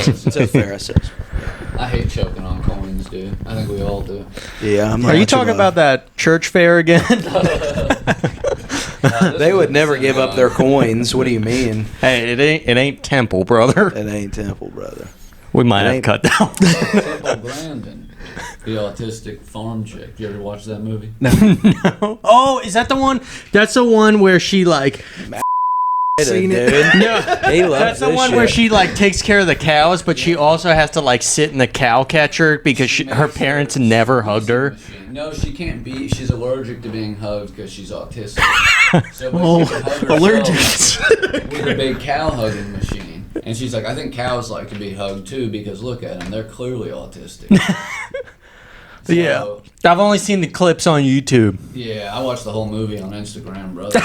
It's a fair assessment. I hate choking on coins, dude. I think we all do. Yeah. Are you talking about that church fair again? They would never give up their coins. What do you mean? Hey, it ain't Temple, brother. It ain't Temple, brother. We might have cut down. Temple Grandin, the autistic farm chick. You ever watch that movie? No. Oh, is that the one? That's the one where she like. Seen it, dude. No, He loves that's the this one shit. where she like takes care of the cows, but she also has to like sit in the cow catcher because her parents never hugged her. No, she can't be. She's allergic to being hugged because she's autistic. So she can hug allergic. with a big cow hugging machine. And she's like, I think cows like to be hugged too because look at them, they're clearly autistic. So, yeah, I've only seen the clips on YouTube. Yeah, I watched the whole movie on Instagram, brother.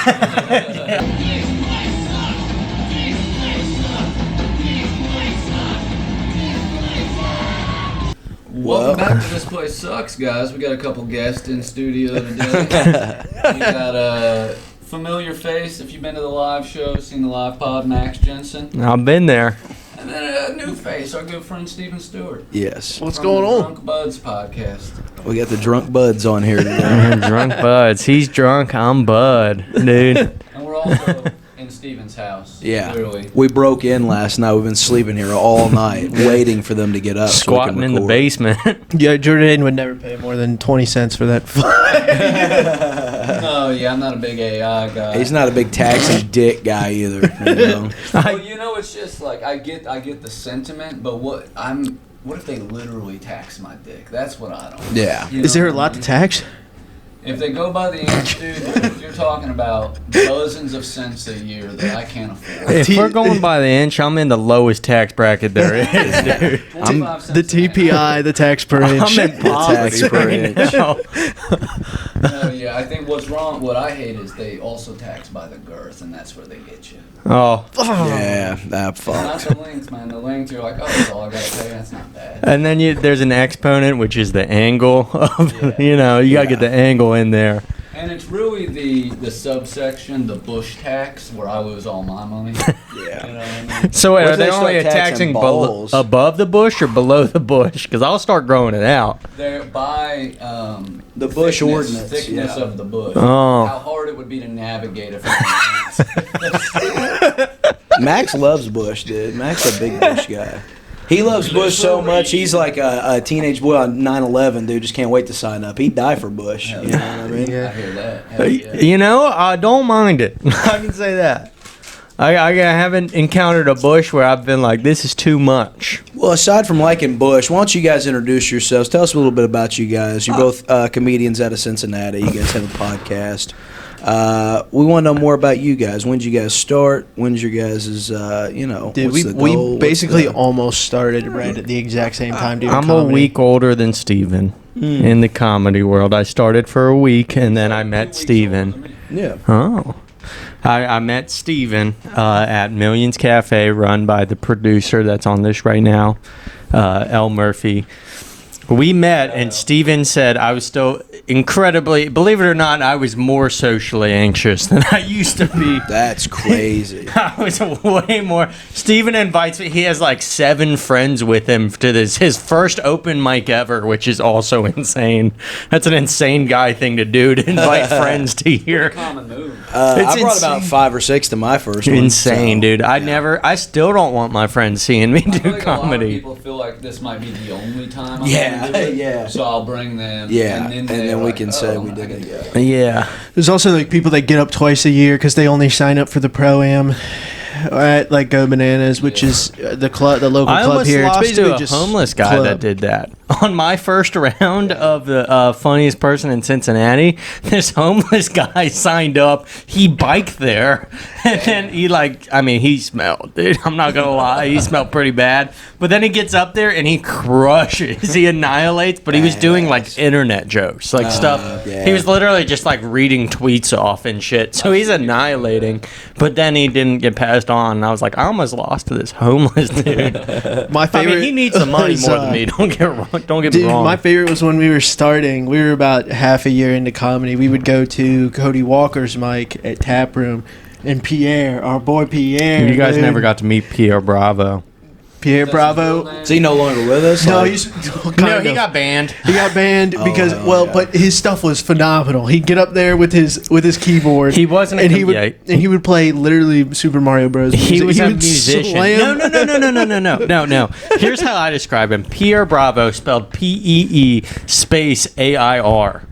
Welcome back to This Place Sucks, guys. We got a couple guests in studio today. We got a familiar face, if you've been to the live show, seen the live pod, Max Jensen. I've been there. And then a new face, our good friend Steven Stewart. Yes. What's going on? Drunkbudz podcast. We got the Drunkbudz on here today. Drunkbudz. He's drunk. I'm Bud, dude. And we're also in Steven's house. Yeah. Literally. We broke in last night. We've been sleeping here all night, waiting for them to get up. Squatting so we can in the record. basement. Yeah, Jordan would never pay more than 20 cents for that. No, yeah, I'm not a big AI guy. He's not a big taxi dick guy either. You know? Well, you know, it's just like I get the sentiment, but what if they literally tax my dick? That's what I don't. Yeah. You know Is there a what I lot to mean? tax? If they go by the inch, dude, you're talking about dozens of cents a year that I can't afford. If we're going by the inch, I'm in the lowest tax bracket there is, dude. 25 The cents an TPI, the tax per inch. I'm in poverty tax per right inch. now. No, yeah, I think what's wrong, what I hate is they also tax by the girth, and that's where they get you. Oh. Yeah, that Not fuck. the links, man. The links, you're like, oh, that's all I gotta pay. That's not bad. And then there's an exponent, which is the angle of, you gotta get the angle in there. And it's really the subsection, the bush tax, where I lose all my money. Yeah. You know what I mean? So wait, Where's are they they start only taxing taxing balls? above the bush or below the bush? Because I'll start growing it out. They're by The bush ordinance, thickness yeah. of the bush. Oh. How hard it would be to navigate if Max loves Bush, dude. Max a big Bush guy. He loves Bush so much. He's like a teenage boy on 9/11, dude. Just can't wait to sign up. He'd die for Bush. You know what I mean? I hear that. Hell yeah. You know, I don't mind it. I can say that. I haven't encountered a bush where I've been like, this is too much. Well, aside from liking Bush, why don't you guys introduce yourselves? Tell us a little bit about you guys. You're both comedians out of Cincinnati. You guys have a podcast. We want to know more about you guys. When did you guys start? When's your guys' Dude, what's the goal? we What's basically the- almost started right at the exact same time doing I'm comedy. a week older than Steven in the comedy world. I started for a week, and then I met Steven. Yeah. Oh. I met Steven at Millions Cafe, run by the producer that's on this right now, L. Murphy. We met, and Steven said I was still incredibly, believe it or not, I was more socially anxious than I used to be. That's crazy. I was way more. Steven invites me. He has like 7 friends with him to his first open mic ever, which is also insane. That's an insane guy thing to do, to invite friends to your. Common move. I It's brought about insane. 5 or 6 to my first one. Insane, so, dude. yeah. I still don't want my friends seeing me I feel do like a lot of comedy. people feel like this might be the only time I'm Yeah, gonna do it, yeah. So I'll bring them. Yeah, and and they're then we like, can say oh, we I did can it. go. Yeah. There's also like people that get up twice a year because they only sign up for the Pro-Am at like Go Bananas, which is the local I club almost here. It's lost basically to a just homeless guy club. that did that. On my first round of the funniest person in Cincinnati, this homeless guy signed up. He biked there, and then he smelled, dude. I'm not gonna lie, he smelled pretty bad. But then he gets up there and he crushes. He annihilates. But he was doing like internet jokes, like stuff. yeah. He was literally just like reading tweets off and shit. So he's annihilating. But then he didn't get passed on. And I was like, I almost lost to this homeless dude. My I favorite. mean, he needs some money was, more than me. Don't get me Dude, wrong. my favorite was when we were starting. We were about half a year into comedy. We would go to Cody Walker's mic at Tap Room, and Pierre, our boy Pierre. You guys dude. never got to meet Pierre Bravo. Pierre That's his real Bravo. name? Is he no longer with us? No, Like- he's No, he got banned. He got banned because hell yeah. but his stuff was phenomenal. He'd get up there with his keyboard. He wasn't a and he com- would yeah. and he would play literally Super Mario Bros. He music. was a would musician. slam- No. Here's how I describe him: Pierre Bravo, spelled P-E-E space A-I-R.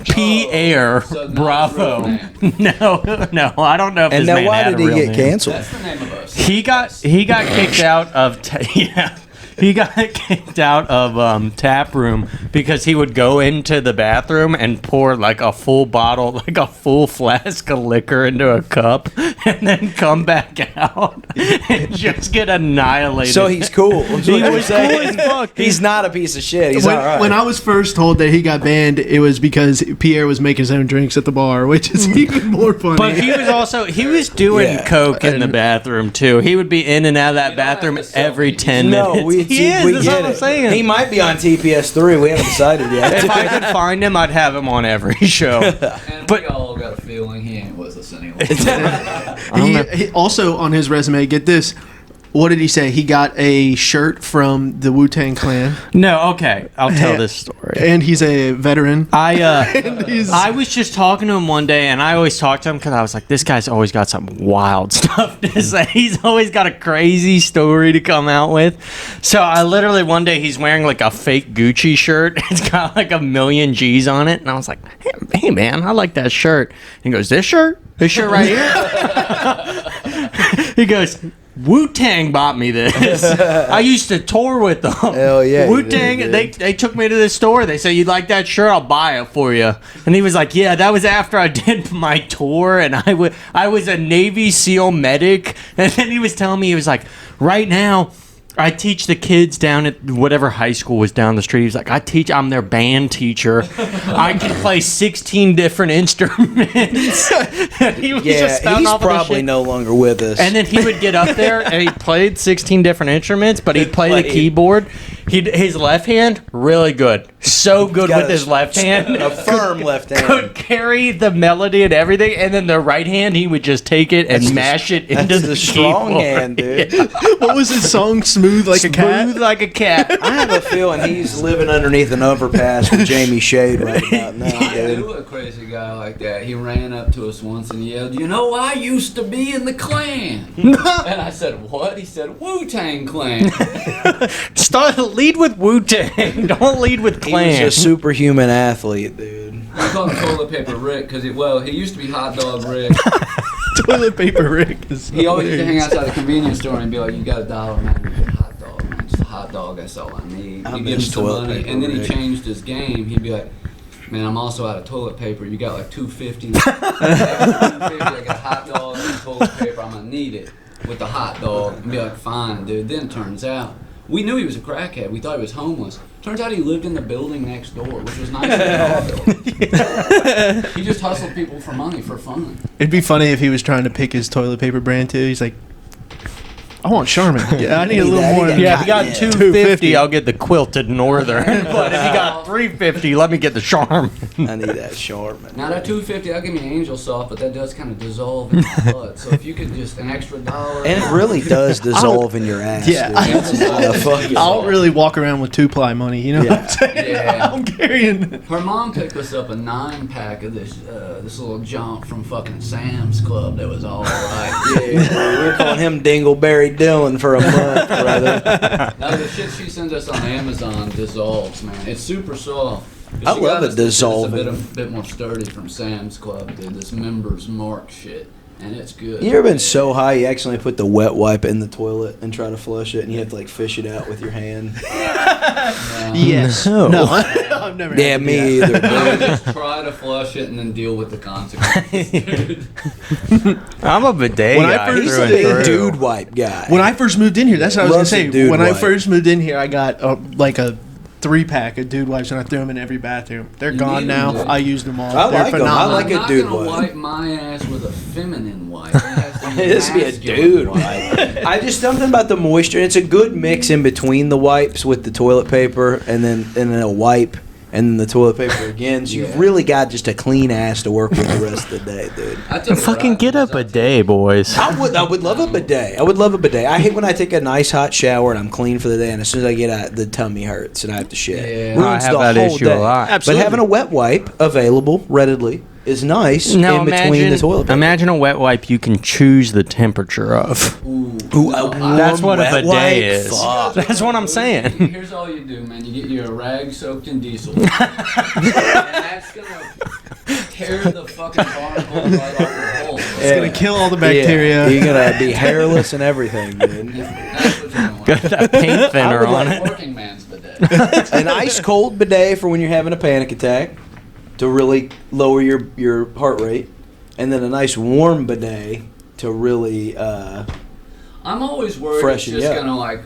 Pierre So not his Bravo. real No, I don't know if And this now, man why had did a he real get name. canceled? That's the name of us. He got kicked out of he got kicked out of tap room because he would go into the bathroom and pour like a full bottle, like a full flask of liquor into a cup, and then come back out and just get annihilated. So he's cool. He was cool as fuck. He's not a piece of shit. He's when, all right. when I was first told that he got banned, it was because Pierre was making his own drinks at the bar, which is even more funny. But he was doing Yeah. coke in the bathroom too. He would be in and out of that You don't have bathroom to sell every me. 10 no, minutes. we He is, we that's get what it. I'm saying. He might be on TPS3. We haven't decided yet. If I could find him, I'd have him on every show. And But- we all got a feeling he ain't with us anyway. he also on his resume, get this. What did he say? He got a shirt from the Wu-Tang Clan, No, okay, I'll tell this story. and he's a veteran. I He's- I was just talking to him one day, and I always talk to him because I was like, this guy's always got some wild stuff to say. He's always got a crazy story to come out with. So I literally one day he's wearing like a fake Gucci shirt. It's got like 1,000,000 G's on it, and I was like, hey man, I like that shirt. And he goes, this shirt right here. He goes, Wu-Tang bought me this. I used to tour with them. Hell yeah, you Wu-Tang, did, they took me to the store. They said, you'd like that shirt? I'll buy it for you. And he was like, yeah, that was after I did my tour, and I was a Navy SEAL medic. And then he was telling me, he was like, right now, I teach the kids down at whatever high school was down the street. He's like, I'm their band teacher. I can play 16 different instruments. He was Yeah, just spouting he's off of this probably shit. no longer with us. And then he would get up there and he played 16 different instruments, but he'd play the Played. keyboard. His left hand, really good. So good Got with a his left hand. a firm left hand. Could carry the melody and everything. And then the right hand, he would just take it and mash it into That's the the strong keyboard. hand, dude. What was his song? Smooth like a cat. Smooth like a cat. I have a feeling he's living underneath an overpass with Jamie Shade right about now, I dude. knew a crazy guy like that. He ran up to us once and yelled, "You know, I used to be in the Klan." And I said, "What?" He said, "Wu-Tang Clan." Lead with Wu-Tang. Don't lead with He was Clan. a superhuman athlete, dude. We call him Toilet Paper Rick because he used to be Hot Dog Rick. Toilet paper Rick is He always used to hang hilarious. outside the convenience store and be like, "You got $1, man? You get a hot dog, man. Just a hot dog. That's all I need." I You give him miss some toilet money, paper, and then he Rick. changed his game. He'd be like, "Man, I'm also out of toilet paper. You got like $2.50. I got a hot dog and toilet paper. I'm gonna need it with the hot dog." And be like, "Fine, dude." Then it turns out we knew he was a crackhead. We thought he was homeless. Turns out he lived in the building next door, which was nicer than our building. He just hustled people for money for fun. It'd be funny if he was trying to pick his toilet paper brand too. He's like, I want Charmin. Yeah, I need a little that. more. He than Yeah, if you got Yeah. 250, I'll get the quilted northern. But if you got 350, let me get the charm. I need that Charmin. Now that $2.50, I'll give me Angel Soft, but that does kind of dissolve in my blood. So if you could just an extra $1. And it really does dissolve in your ass, Yeah, dude. It's not a fucking- I don't really walk around with 2-ply money. You know what I'm saying? Yeah. I'm carrying. Her mom picked us up a 9-pack of this little junk from fucking Sam's Club that was all right. Yeah, we're calling him Dingleberry Dylan for a month, brother. Now the shit she sends us on Amazon dissolves, man. It's super soft. But I she love got it us this shit that's dissolving. a bit more sturdy from Sam's Club, dude. This Members Mark shit, and it's good. You ever been so high you accidentally put the wet wipe in the toilet and try to flush it, and you have to like fish it out with your hand? Yes. No. No. I've never. Yeah, had to do me that. either. I would Dude. just try to flush it and then deal with the consequences, dude. I'm a bidet When I guy first He's through a and big through. dude wipe guy. When I first moved in here, that's what I was gonna Loves say. a dude When I wipe. first moved in here, I got like a 3-pack of dude wipes, and I threw them in every bathroom. They're You gone need now. them, dude. I used them all. I They're like 'em. I phenomenal. like I'm a not dude gonna wipe. wipe my ass with a feminine wipe. It has to be This would be a masculine dude wipe. I just something about the moisture. It's a good mix in between the wipes with the toilet paper and then a wipe. and then the toilet paper again. So you've really got just a clean ass to work with the rest of the day, dude. Fucking get a bidet, boys. I would love a bidet. I would love a bidet. I hate when I take a nice hot shower and I'm clean for the day, and as soon as I get out, the tummy hurts and I have to shit. Yeah. Ruins I have the that whole issue day. a lot. Absolutely. But having a wet wipe available readily is nice in between the toilet paper. Imagine a wet wipe you can choose the temperature of. Ooh, That's what a wet bidet wipe? is. Fuck. That's what I'm saying. Here's all you do, man. You get you a rag soaked in diesel. And that's going to tear the fucking barnacles right off your balls. It's gonna kill all the bacteria. Yeah, you're gonna be hairless and everything, dude. That's what you want. Got that paint thinner on it. Working man's bidet. An ice cold bidet for when you're having a panic attack to really lower your heart rate, and then a nice warm bidet to really I'm always worried Freshen it's just you up. gonna like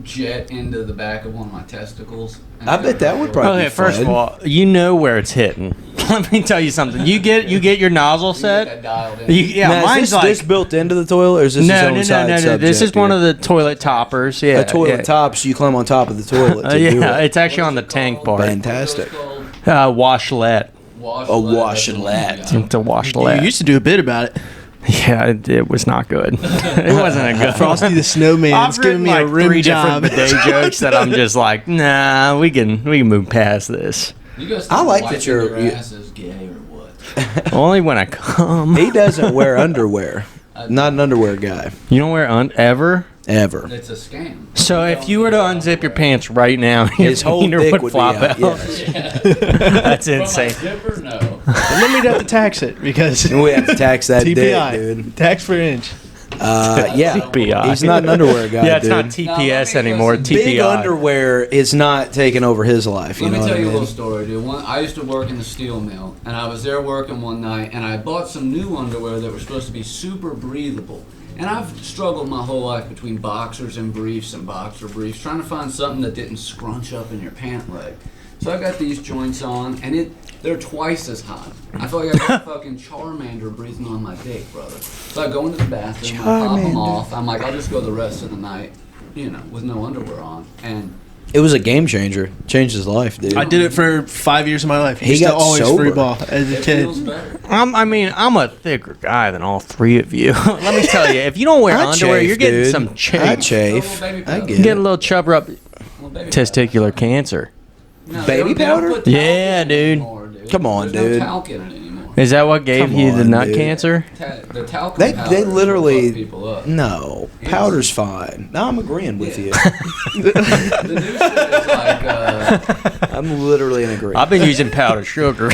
jet into the back of one of my testicles. And I it's bet gonna that would hurt. probably Okay, be first of fun. all, you know where it's hitting. Let me tell you something. You get your nozzle You get set. that dialed in. Yeah, Now, mine's is this, like this built into the toilet, or is this his own side no. subject This is one here? of the toilet toppers. Yeah, a toilet yeah. top, so you climb on top of the toilet to do Yeah, it. it's actually What on the is it tank called? part. Fantastic. Washlet. washlet. It's a You washlet. used to do a bit about it. Yeah, it was not good. It wasn't a good. Frosty the Snowman's I've giving written me a like rim 3 job. different bidet jokes that I'm just like, nah, we can move past this. You guys I think like that wiping you're- your ass is gay or what? Only when I come. He doesn't wear underwear. Not an underwear guy. You don't wear ever. Ever. It's a scam. So if you were to unzip your pants right now, your His whole wiener dick would would flop be out. out. Yes. That's From my insane. zipper? No. And then we'd have to tax it because We have to tax that dick, TPI, dude. tax per inch. Yeah. TPI. He's not an underwear guy, Yeah, it's dude. not No, TPS let me anymore. listen. Big TPI. underwear is not taking over his life. You Let know me what tell I you a mean? little story, dude. I used to work in the steel mill, and I was there working one night, and I bought some new underwear that were supposed to be super breathable. And I've struggled my whole life between boxers and briefs and boxer briefs, trying to find something that didn't scrunch up in your pant leg. So I got these joints on, and they're twice as hot. I feel like I got fucking Charmander breathing on my dick, brother. So I go into the bathroom, I pop them off. I'm like, I'll just go the rest of the night, with no underwear on. And It was a game changer. Changed his life, dude. I did it for 5 years of my life. He Used to got always sober. free ball as a it kid. feels better. I'm a thicker guy than all 3 of you. Let me tell you, if you don't wear I underwear, chafe, you're getting dude. some I chafe. chafe. Oh, baby I powder. get You get it. a little chubber up Well, baby testicular cancer. No, Baby they don't powder? put talc Yeah, in it dude. anymore, dude. Come on, There's dude. No talc in it anymore. Is that what gave Come you the on, nut dude. cancer? The talcum They powder is what literally fucks people up. no powder's fine. No, I'm agreeing with you. The new shit is like I'm literally in agreement. I've been using powdered sugar.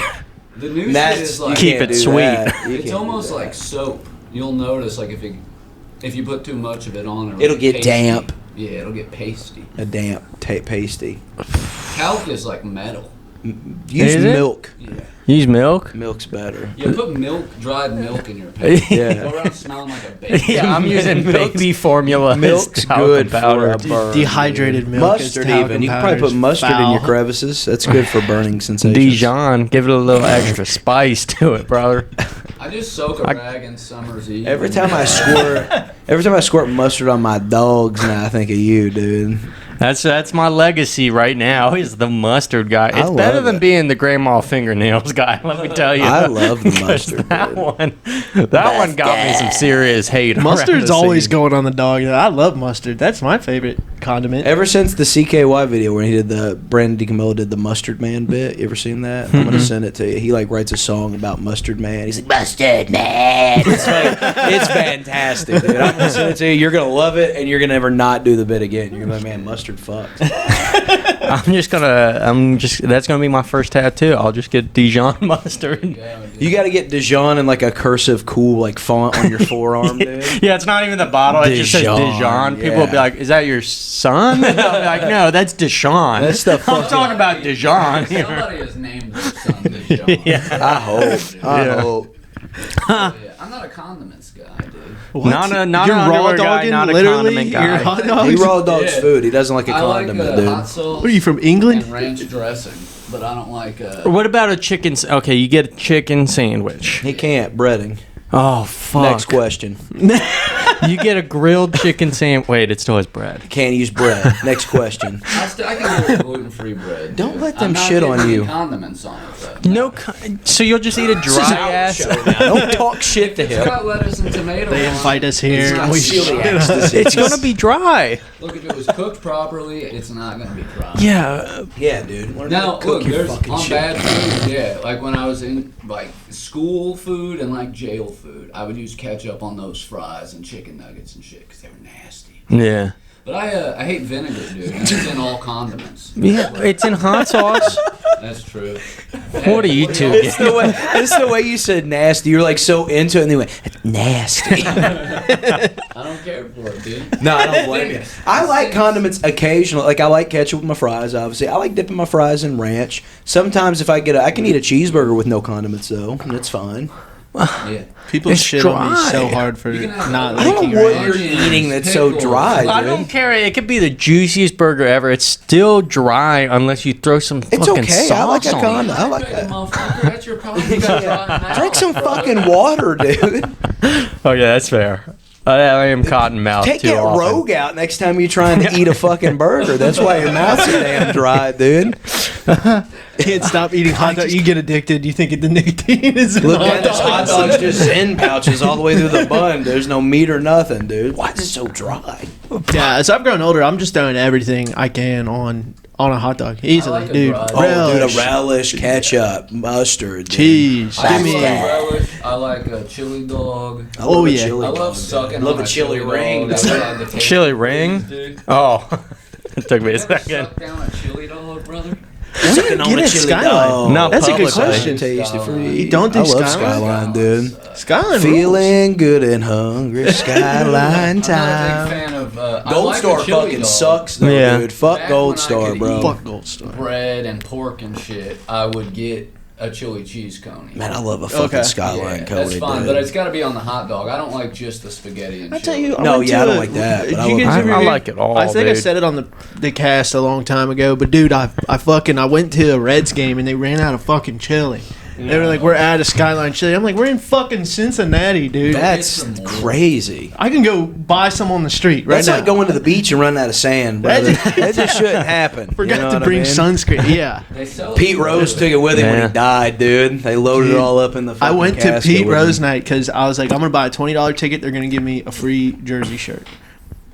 the new shit That's is you like Keep can't it do sweet. that. You it's can't almost do that. like soap. You'll notice like if you put too much of it on, It'll get pasty. damp. Yeah, it'll get pasty. a damp pasty. Talc is like metal. Use Is it? milk. Yeah. Use milk? Milk's better. You put dried milk in your pants. Yeah. Go around smelling like a baby. Yeah, I'm using Milk's- baby formula. as Milk's talcum good powder. for a burn. Dehydrated dude. milk is Mustard talcum even. You can powder probably put is mustard in your foul. crevices. That's good for burning sensations. Dijon, give it a little extra spice to it, brother. I just soak a rag in summer's eve. Every time I squirt mustard on my dogs, now I think of you, dude. That's my legacy right now. Is the mustard guy. I It's better love than it. being the grandma fingernails guy. Let me tell you. I love the 'Cause mustard, That dude. one got me some serious hate. around Mustard's the always scene. going on the dog. I love mustard. That's my favorite condiment. Ever since the CKY video where he did Brandon DiCamillo did the Mustard Man bit, you ever seen that? I'm gonna send it to you. He like writes a song about Mustard Man. He's like Mustard Man. It's like, it's fantastic, dude. I'm gonna send it to you. You're gonna love it, and you're gonna never not do the bit again. You're gonna be like, man, mustard fucks. That's gonna be my first tattoo. I'll just get Dijon mustard. Yeah, dude. You got to get Dijon in like a cursive, cool like font on your forearm, dude. Yeah, it's not even the bottle. It just says Dijon, Dijon. People will be yeah. like, "Is that your son?" And I'll be like, "No, that's Deshaun." That's the I'm fucking- talking about Dijon. Somebody has named their son Dijon. Yeah. I hope. I Yeah. hope. Yeah, I'm not a condiments guy, dude. What? Not You're an raw underwear guy, dogging, not a literally? condiment guy. You're hot He dogs? raw dogs Yeah. food. He doesn't like a I like condiment, hot dude. sauce What are you from England? and ranch dressing, but I don't like. What about a chicken? Okay, you get a chicken sandwich. He can't breading. Oh fuck. Next question. You get a grilled chicken sandwich. Wait, it still has bread. Can't use bread. Next question. I can do gluten-free bread. Don't dude. let them I'm not shit on getting you. any condiments on it, though. No, so you'll just eat a dry ass. Don't talk shit to It's him. got lettuce and tomato. They on it. invite us here. It's got We celiac disease. It's gonna be dry. Look, if it was cooked properly, it's not gonna be dry. Yeah. Yeah, dude. Learn how Now, to cook look, your there's fucking on shit. bad food, yeah. Like when I was in like school food and like jail food, I would use ketchup on those fries and chicken nuggets and shit because they were nasty. Yeah. But I hate vinegar, dude. And it's in all condiments. Yeah. It's in hot sauce. That's true. What are you two It's the way you said nasty. You're like so into it, and they went nasty. I don't care for it, dude. No, I don't blame you. I like condiments occasionally. Like I like ketchup with my fries. Obviously, I like dipping my fries in ranch. Sometimes if I can eat a cheeseburger with no condiments though, and it's fine. Yeah. People It's shit on me dry. so hard for You can have not I I liking don't know what ranch. you're eating that's so dry, dude. I don't care. It could be the juiciest burger ever. It's still dry unless you throw some It's fucking okay. sauce I like a on condom. it. I like that. Motherfucker, that's your problem. You got dry mouth. Drink some fucking water, dude. Oh yeah, that's fair. I am cotton mouth Take too that often. Rogue out next time you're trying to eat a fucking burger. That's why your mouth's so damn dry, dude. Can't stop eating hot dogs. You get addicted. You think the nicotine is in Look, hot man, this hot dogs. dog's just Zen pouches all the way through the bun. There's no meat or nothing, dude. Why is it so dry? Yeah, as I've grown older, I'm just throwing everything I can on a hot dog easily, like a dude. dry- Oh, dude, Relish, a relish, ketchup, mustard, dude. cheese. I Give me like Backstab. relish. I like a chili dog. I love Oh, a yeah. chili I dog, love dude. sucking Love on a my chili ring. dog. I love the taste Chili of ring? cheese, dude. Oh, it took me a You ever second. suck down a chili dog, brother? Sucking on Get a it, chili Skyline. dog. Not That's a good publicly. question. Tasty free. You don't do I love Skyline? Skyline, dude. Skyline Feeling good and hungry, Skyline I'm not a big time. fan of. I Gold like Star a chili fucking dog. sucks, though, Yeah. dude. Fuck Back Gold when I Star, could bro. eat Fuck Gold Star. bread and pork and shit, I would get a chili cheese coney. Man, I love a fucking Okay. Skyline yeah, Cody, that's fine, dude. but it's got to be on the hot dog. I don't like just the spaghetti and I shit. tell you, No, went yeah, I to don't a- like that, but Did I you love guys I- ever I hear- like it all, I think I dude. said it on the cast a long time ago, but dude, I went to a Reds game and they ran out of fucking chili. They were like, "We're out of Skyline chili." I'm like, "We're in fucking Cincinnati, dude. That's some more. crazy. I can go buy some on the street right That's now." like going to the beach and running out of sand, brother. That just shouldn't happen. Forgot You know to what I bring mean? sunscreen. Yeah. They sell it Pete Rose took it with him when Yeah. he died, dude. They loaded it Dude, all up in the I fucking went to casket Pete with Rose him. night because I was like, I'm gonna buy a $20 ticket. They're gonna give me a free jersey shirt.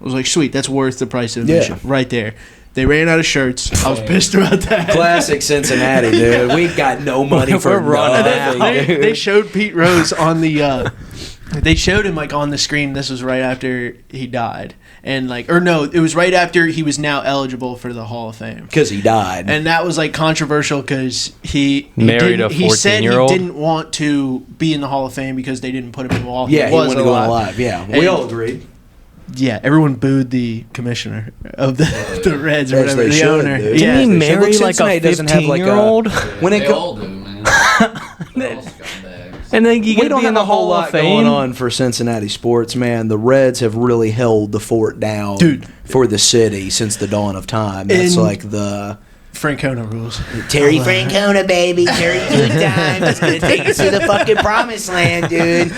I was like, sweet, that's worth the price of admission right there. They ran out of shirts. I was pissed about that. Classic Cincinnati, dude. We got no money for We're running nothing, out. dude. They showed Pete Rose on the. They showed him like on the screen. This was right after he died, and like, or no, it was right after he was now eligible for the Hall of Fame. Because he died. And that was like controversial because he Married didn't- a He said he 14-year-old? didn't want to be in the Hall of Fame because they didn't put him in while yeah, he was wanted to go alive. alive. Yeah, we And- all agreed. Yeah, everyone booed the commissioner of the Reds or Yes, whatever, they the should, owner. dude. Yeah, Didn't he they should. marry Look, like a Cincinnati doesn't have, like, a- 15-year-old? When They it co- all do, man. They're all scumbags. And then you we get to don't be in have the a whole Hall lot of Fame. going on for Cincinnati sports, man. The Reds have really held the fort down, Dude. for the city since the dawn of time. That's And- like the Francona rules. Terry Francona, baby. Terry two times. It's gonna take us to the fucking promised land, dude.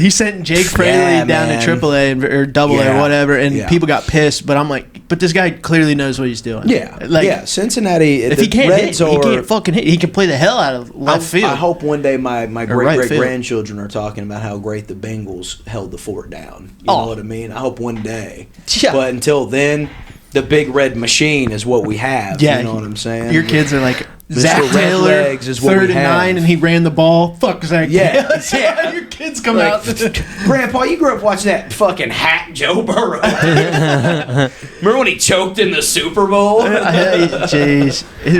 He sent Jake Fraley Yeah, down man. to AAA or Double A Yeah. or whatever, and Yeah. people got pissed. But I'm like, but this guy clearly knows what he's doing. Yeah, like yeah. Cincinnati. if the he can't Reds hit, he are- can't fucking hit. He can play the hell out of left field. I hope one day my right great field. grandchildren are talking about how great the Bengals held the fort down. You Oh. know what I mean? I hope one day. Yeah. But until then, the big red machine is what we have. Yeah, You know what I'm saying? Your kids are like Mr. Zach Red Taylor, Legs is what we 3rd and have. 9, and he ran the ball. Fuck Zach Yeah. Taylor. Yeah. Your kids come Like, out. Grandpa, you grew up watching that fucking hack Joe Burrow. Remember when he choked in the Super Bowl? Jeez, it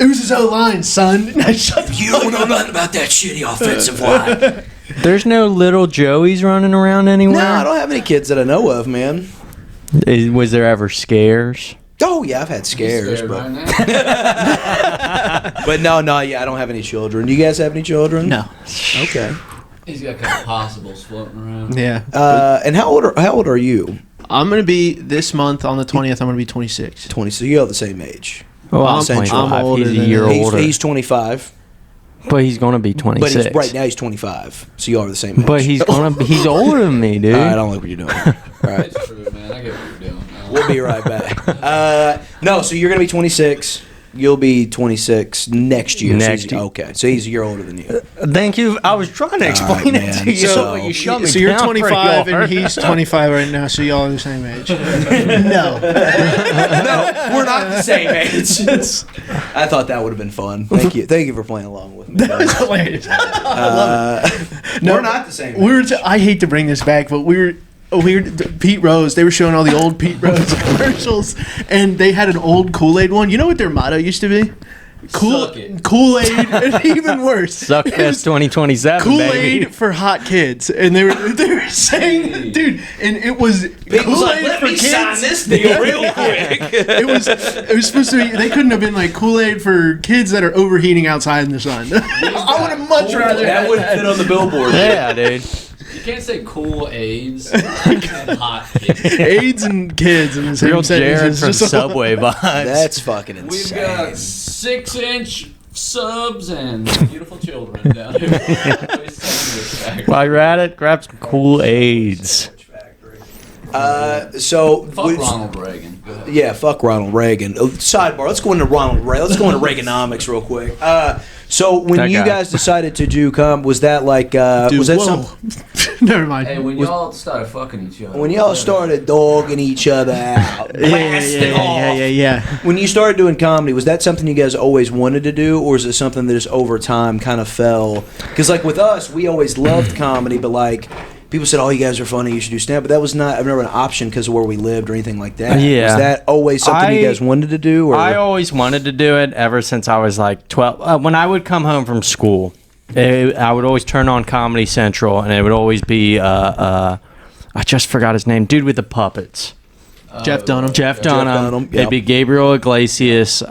was his own line, son. Shut the You fuck don't know up. nothing about that shitty offensive line. There's no little Joeys running around anywhere. No, I don't have any kids that I know of, man. Was there ever scares? Oh yeah, I've had scares, Scared but right now. but no, yeah, I don't have any children. Do you guys have any children? No. Okay. He's got a couple possibles floating around. Yeah. And how old are you? I'm gonna be this month on the 20th. I'm gonna be 26. 20. So you're the same age. Well, I'm Central. 25. I'm older He's a than year him. older. He's 25. But he's gonna be 26. But right now he's 25, so you all are the same age. But he's older than me, dude. I don't like what you're doing. All right, It's true, man. I get what you're doing. we'll be right back. No, so you're gonna be 26. You'll be 26 next year. Next year. Okay, so he's a year older than you. Thank you. I was trying to explain it man. to you, So- but you shut me So you're down pretty 25 and hard. he's 25 right now, so y'all are the same age. No. No, we're not the same age. I thought that would have been fun. Thank you for playing along with me. That was hilarious. We're not the same age. I hate to bring this back, but we were Pete Rose. They were showing all the old Pete Rose commercials, and they had an old Kool-Aid one. You know what their motto used to be? Suck it. Kool-Aid, and even worse. Suckfest 2027, baby. Kool-Aid for hot kids, and they were saying, dude, and it was People's like, Kool-Aid let for me kids. sign this deal real quick. It was supposed to be. They couldn't have been like Kool-Aid for kids that are overheating outside in the sun. I would have much rather That had would fit on the billboard. Yeah, dude. You can't say cool AIDS and hot kids. AIDS and kids in the same Real sentence Jared is from just- Subway vibes. That's fucking We've insane. got 6-inch subs and beautiful children down here. While you're at it, grab some Kool-Aids. So Fuck which- Ronald Reagan. Go ahead. Yeah, fuck Ronald Reagan. Sidebar. Let's go into Ronald Reagan. Let's go into Reaganomics real quick. So when That you guy. guys decided to do was that like Dude, was that whoa. something Never mind. Hey, when y'all started fucking each other. when y'all started dogging each other out, blasting off? yeah. When you started doing comedy, was that something you guys always wanted to do, or is it something that just over time kind of fell? Because like with us, we always loved comedy, but like people said, "Oh, you guys are funny. You should do stand." But that was not never an option because of where we lived or anything like that. Yeah. Was that always something you guys wanted to do? Or I always wanted to do it ever since I was like 12. When I would come home from school, I would always turn on Comedy Central, and it would always be, I just forgot his name, dude with the puppets. Jeff Dunham. Jeff Dunham. Dunham, yep. It'd be Gabriel Iglesias,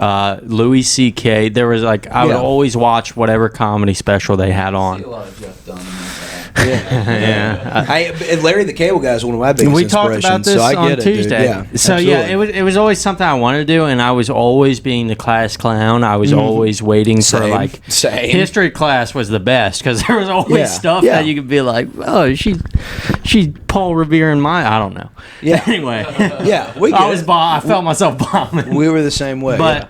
Louis C.K. There was like, I would Yeah. always watch whatever comedy special they had I see a on. lot of Jeff Dunham. Yeah. and Larry the Cable Guy is one of my biggest We talked inspirations. about this so I on get it, dude. Tuesday. Yeah, So yeah, it was always something I wanted to do, and I was always being the class clown. I was always waiting for Same. like Same. history class was the best because there was always Yeah. stuff Yeah. that you could be like, oh, she's Paul Revere and I don't know. Yeah. Anyway, Yeah, we get I was it. I felt myself bombing. We were the same way. But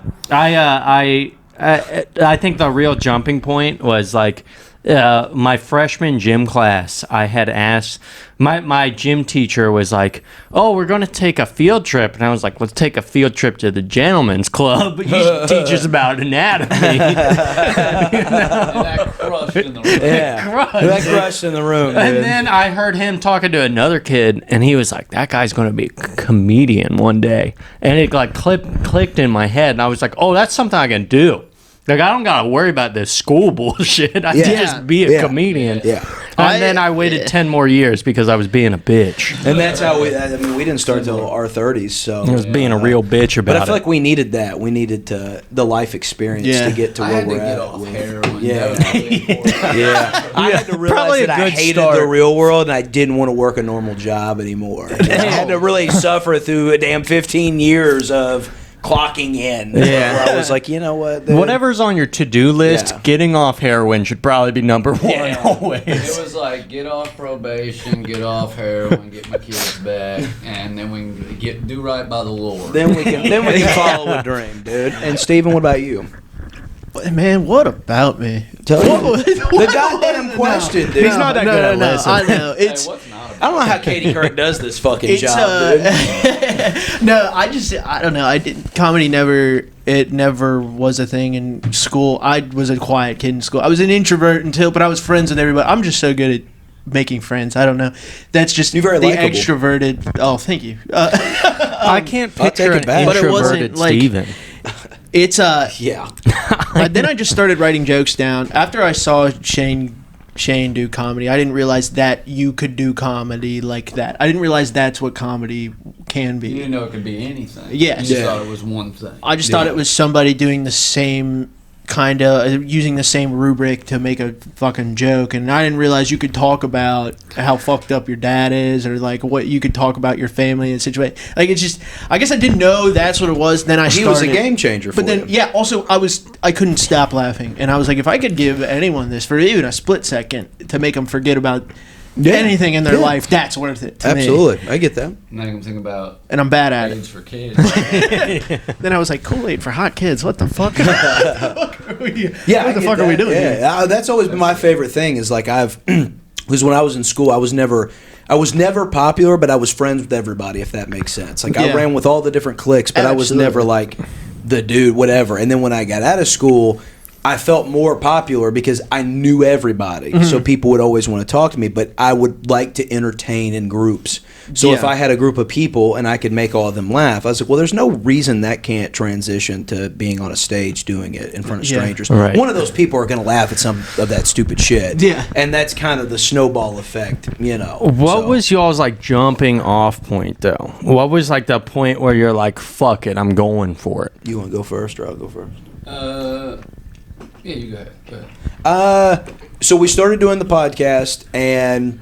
I think the real jumping point was like my freshman gym class. I had asked my gym teacher was like, "Oh, we're going to take a field trip," and I was like, "Let's take a field trip to the gentleman's club. You should teach us about anatomy." And that crushed in the room. yeah, Crushed. that crushed in the room. And Dude. then I heard him talking to another kid, and he was like, "That guy's going to be a comedian one day." And it like clicked in my head, and I was like, "Oh, that's something I can do. Like I don't gotta worry about this school bullshit. I Yeah. can just be a Yeah. comedian." Yeah. And then I waited 10 more years because I was being a bitch. And that's how we didn't start until our 30s. So I was being a real bitch about But I feel it. like we needed that. We needed the life experience Yeah. to get to I where had to we're get at. off with- heroin. Yeah. That was really important. Yeah, I had to realize Probably a that I good hated start. the real world and I didn't want to work a normal job anymore. I had to really suffer through a damn 15 years of clocking in. Yeah. Where I was like, you know what? dude? Whatever's on your to-do list, Yeah. getting off heroin should probably be number one Yeah. always. It was like get off probation, get off heroin, get my kids back, and then we can do right by the Lord. Then we can follow a dream, dude. And Steven, what about you? Man, what about me? Tell What- the goddamn question, dude. He's not that good at listening. I know. Hey, It's what's not I don't know how Katie Kirk does this fucking it's job, dude. no. I don't know. Comedy never was a thing in school. I was a quiet kid in school. I was an introvert but I was friends with everybody. I'm just so good at making friends. I don't know. That's just You're very the likable. extroverted. Oh, thank you. I can't I'll picture take an it back. But it introverted wasn't, like- Steven. It's Yeah. Then I just started writing jokes down after I saw Shane do comedy. I didn't realize that you could do comedy like that. I didn't realize that's what comedy can You be. didn't know it could be anything. Yes. You just Yeah. thought it was one thing. I just thought it was somebody doing the same kind of using the same rubric to make a fucking joke, and I didn't realize you could talk about how fucked up your dad is, or like what you could talk about your family and situation. Like it's just, I guess I didn't know that's what it was. Then I started. He was a game changer for But then, you. yeah. Also, I couldn't stop laughing, and I was like, if I could give anyone this for even a split second to make them forget about anything in their life, that's worth it. To Absolutely, me. I get that. Make them think about And I'm bad at AIDS it. for kids. Then I was like, Kool-Aid for hot kids. What the fuck? Yeah, what the fuck are we doing? Yeah, here? that's always been my favorite thing. Is like because when I was in school, I was never popular, but I was friends with everybody. If that makes sense. Like I Yeah. ran with all the different cliques, but I was Absolutely. never like the dude, whatever. And then when I got out of school, I felt more popular because I knew everybody. Mm-hmm. So people would always want to talk to me, but I would like to entertain in groups. So if Yeah. I had a group of people and I could make all of them laugh, I was like, well, there's no reason that can't transition to being on a stage doing it in front of Yeah. strangers. Right. One of those people are going to laugh at some of that stupid shit. Yeah. And that's kind of the snowball effect, you know. What So- was y'all's like jumping off point though? What was like the point where you're like, fuck it, I'm going for it? You want to go first or I'll go first? Yeah, you go ahead. So we started doing the podcast and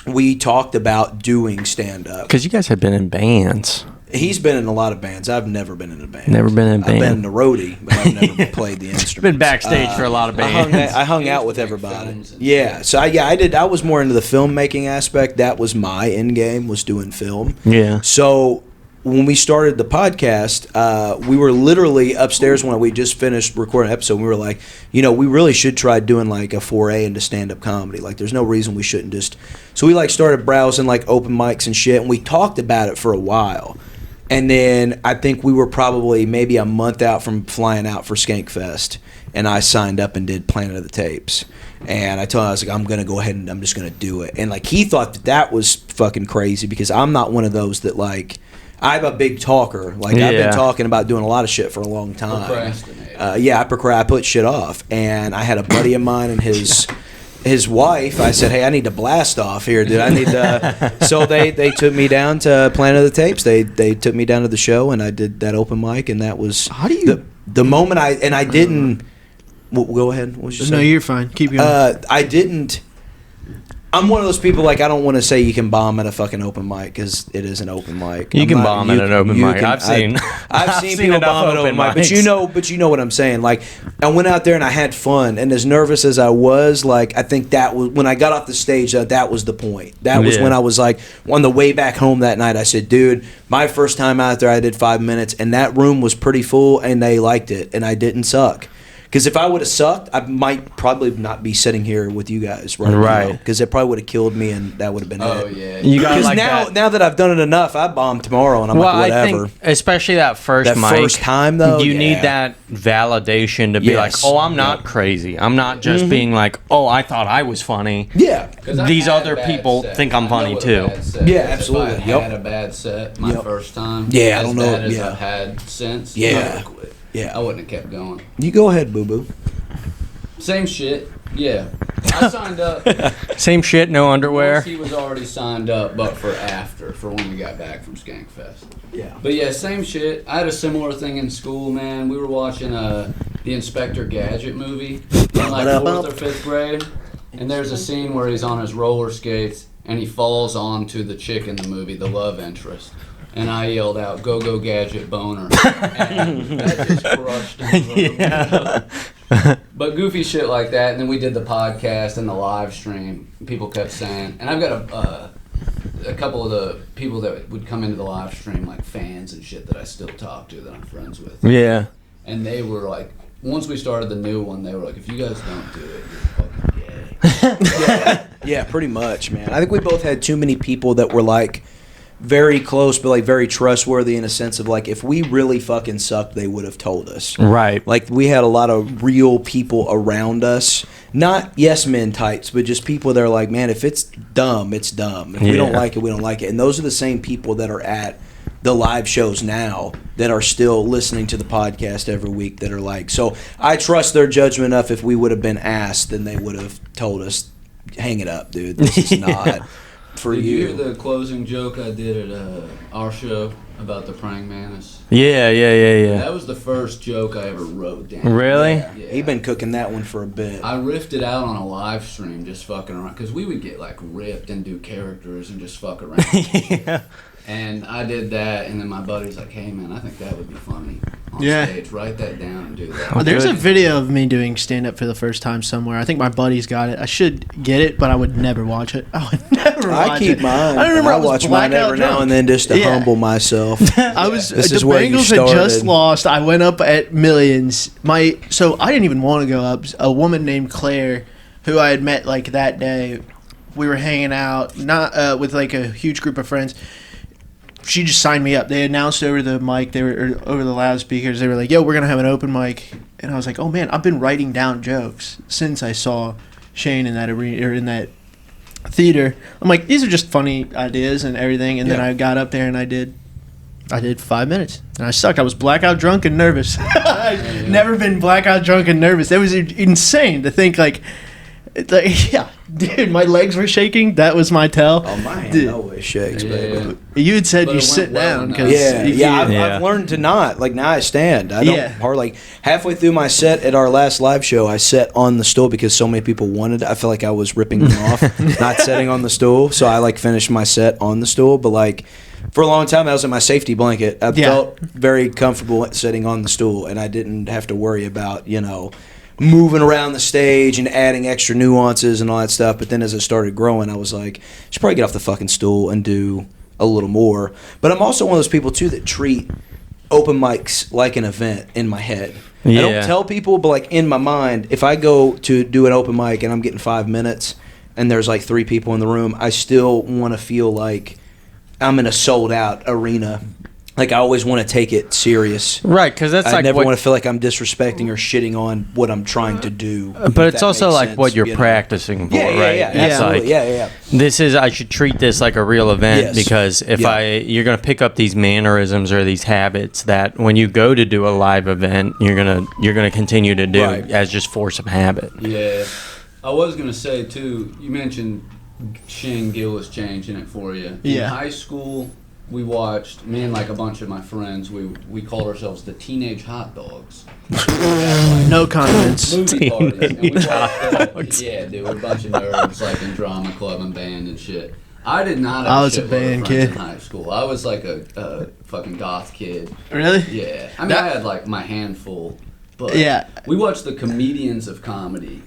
we talked about doing stand-up. Because you guys had been in bands. He's been in a lot of bands. I've never been in a band. Never been in a I've been band. in a roadie, but I've never played the instrument. Been backstage for a lot of bands. I hung out with Make everybody. films and Yeah, shit. so I did. I was more into the filmmaking aspect. That was my end game, was doing film. Yeah. So when we started the podcast, we were literally upstairs when we just finished recording an episode. We were like, we really should try doing like a foray into stand-up comedy. Like, there's no reason we shouldn't just. So we like started browsing like open mics and shit, and we talked about it for a while. And then I think we were probably maybe a month out from flying out for Skankfest, and I signed up and did Planet of the Tapes. And I told him, I was like, I'm going to go ahead and I'm just going to do it. And like he thought that was fucking crazy because I'm not one of those that like. I'm a big talker. Like I've Yeah. been talking about doing a lot of shit for a long time. Procrastinate. I put shit off, and I had a buddy of mine and his wife. I said, "Hey, I need to blast off here, dude. I need to." So they took me down to Planet of the Tapes. They took me down to the show, and I did that open mic, and that was How do you- the moment I didn't. Well, go ahead. What was you No, saying? you're fine. Keep going. I didn't. I'm one of those people, like, I don't want to say you can bomb at a fucking open mic because it is an open mic. You I'm can not- bomb you- at an open you mic. can- I've seen I've seen people enough bomb at open mic, but mics. you know what I'm saying. Like, I went out there and I had fun, and as nervous as I was, like, I think that was when I got off the stage. That was the point. That was Yeah. when I was like on the way back home that night. I said, dude, my first time out there, I did 5 minutes, and that room was pretty full, and they liked it, and I didn't suck. Because if I would have sucked, I might probably not be sitting here with you guys right now. Right. Because it probably would have killed me, and that would have been Oh it. yeah. You got Because like now that I've done it enough, I bomb tomorrow, and I'm well, like, I whatever. think especially that first That mic, first time, though, you yeah. need that validation to be like, Yes. oh, I'm not crazy. I'm not just being like, oh, I thought I was funny. Yeah. 'Cause I These had other bad people set. think I'm I know funny, what a too. bad set Yeah, is. absolutely. If I Yep. had a bad set my Yep. first time. Yeah, I as don't know, bad as yeah. I've had since. Yeah. I would've quit. Yeah. I wouldn't have kept going. You go ahead, boo boo. Same shit. Yeah. I signed up. Same shit, no underwear. Once he was already signed up, but for when we got back from Skankfest. Yeah. But yeah, same shit. I had a similar thing in school, man. We were watching the Inspector Gadget movie in like 4th or 5th grade, and there's a scene where he's on his roller skates and he falls onto the chick in the movie, the love interest. And I yelled out, "Go go gadget boner!" And that just crushed him. Yeah. But goofy shit like that, and then we did the podcast and the live stream. People kept saying, and I've got a couple of the people that would come into the live stream, like fans and shit that I still talk to, that I'm friends with. Yeah. And they were like, once we started the new one, they were like, if you guys don't do it, you're fucking gay. Yeah, pretty much, man. I think we both had too many people that were like very close, but like very trustworthy in a sense of like, if we really fucking sucked, they would have told us. Right. Like, we had a lot of real people around us, not yes men types, but just people that are like, man, if it's dumb, it's dumb. If we don't Yeah. like it, we don't like it. And those are the same people that are at the live shows now that are still listening to the podcast every week that are like, so I trust their judgment enough. If we would have been asked, then they would have told us, hang it up, dude. This is not for Did you hear you. the closing joke I did at our show? about the praying mantis. Yeah. That was the first joke I ever wrote down. Really? Yeah. He'd been cooking that one for a bit. I riffed it out on a live stream, just fucking around, because we would get like ripped and do characters and just fuck around. Yeah. And I did that, and then my buddy's like, "Hey man, I think that would be funny on Yeah. stage. Write that down and do that." There's a Good. video of me doing stand up for the first time somewhere. I think my buddy's got it. I should get it, but I would never watch it. I would never watch I keep it. mine. I remember I was watch mine blackout every now drunk. and then just to Yeah. humble myself. I was This the is where you Bengals had just started. lost. I went up at Millions. So I didn't even want to go up. A woman named Claire, who I had met like that day, we were hanging out, not with like a huge group of friends. She just signed me up. They announced over the mic, or over the loudspeakers. They were like, "Yo, we're gonna have an open mic," and I was like, "Oh man, I've been writing down jokes since I saw Shane in that arena or in that theater." I'm like, these are just funny ideas and everything. And then Yeah. I got up there and I did 5 minutes, and I sucked. I was blackout drunk and nervous. I've never been blackout drunk and nervous. That was insane to think like, it's like, yeah, dude, my legs were shaking. That was my tell. Oh, my hand Dude, always shakes, baby. you had said But you it sit went well down enough. because I've learned to not. Like, now I stand. I don't Yeah. hardly. Like, halfway through my set at our last live show, I sat on the stool because so many people wanted it. I feel like I was ripping them off, not sitting on the stool. So I, like, finished my set on the stool. But, like, for a long time, that was in my safety blanket. I felt very comfortable sitting on the stool, and I didn't have to worry about, moving around the stage and adding extra nuances and all that stuff. But then as it started growing, I was like, I should probably get off the fucking stool and do a little more. But I'm also one of those people too that treat open mics like an event in my head. I don't tell people, but like in my mind, if I go to do an open mic and I'm getting 5 minutes and there's like 3 people in the room, I still want to feel like I'm in a sold out arena. Like, I always want to take it serious. Right, because that's I like never what, want to feel like I'm disrespecting or shitting on what I'm trying to do. but it's also like what you're practicing for, right? It's absolutely. like, Yeah. this is, I should treat this like a real event Yes. because if you're going to pick up these mannerisms or these habits that when you go to do a live event, you're gonna continue to do Right. as just force of habit. Yeah. I was going to say, too, you mentioned Shane Gillis changing it for you. Yeah. In high school, we watched, me and like a bunch of my friends, we called ourselves the Teenage Hot Dogs. no condiments. Movie parties. And we Teenage watched, Hot Dogs. yeah, dude, we're a bunch of nerds like in drama club and band and shit. I did not have I was a shitload of band friends kid. in high school. I was like a fucking goth kid. Really? Yeah. I mean, I had like my handful. But Yeah. we watched the Comedians of Comedy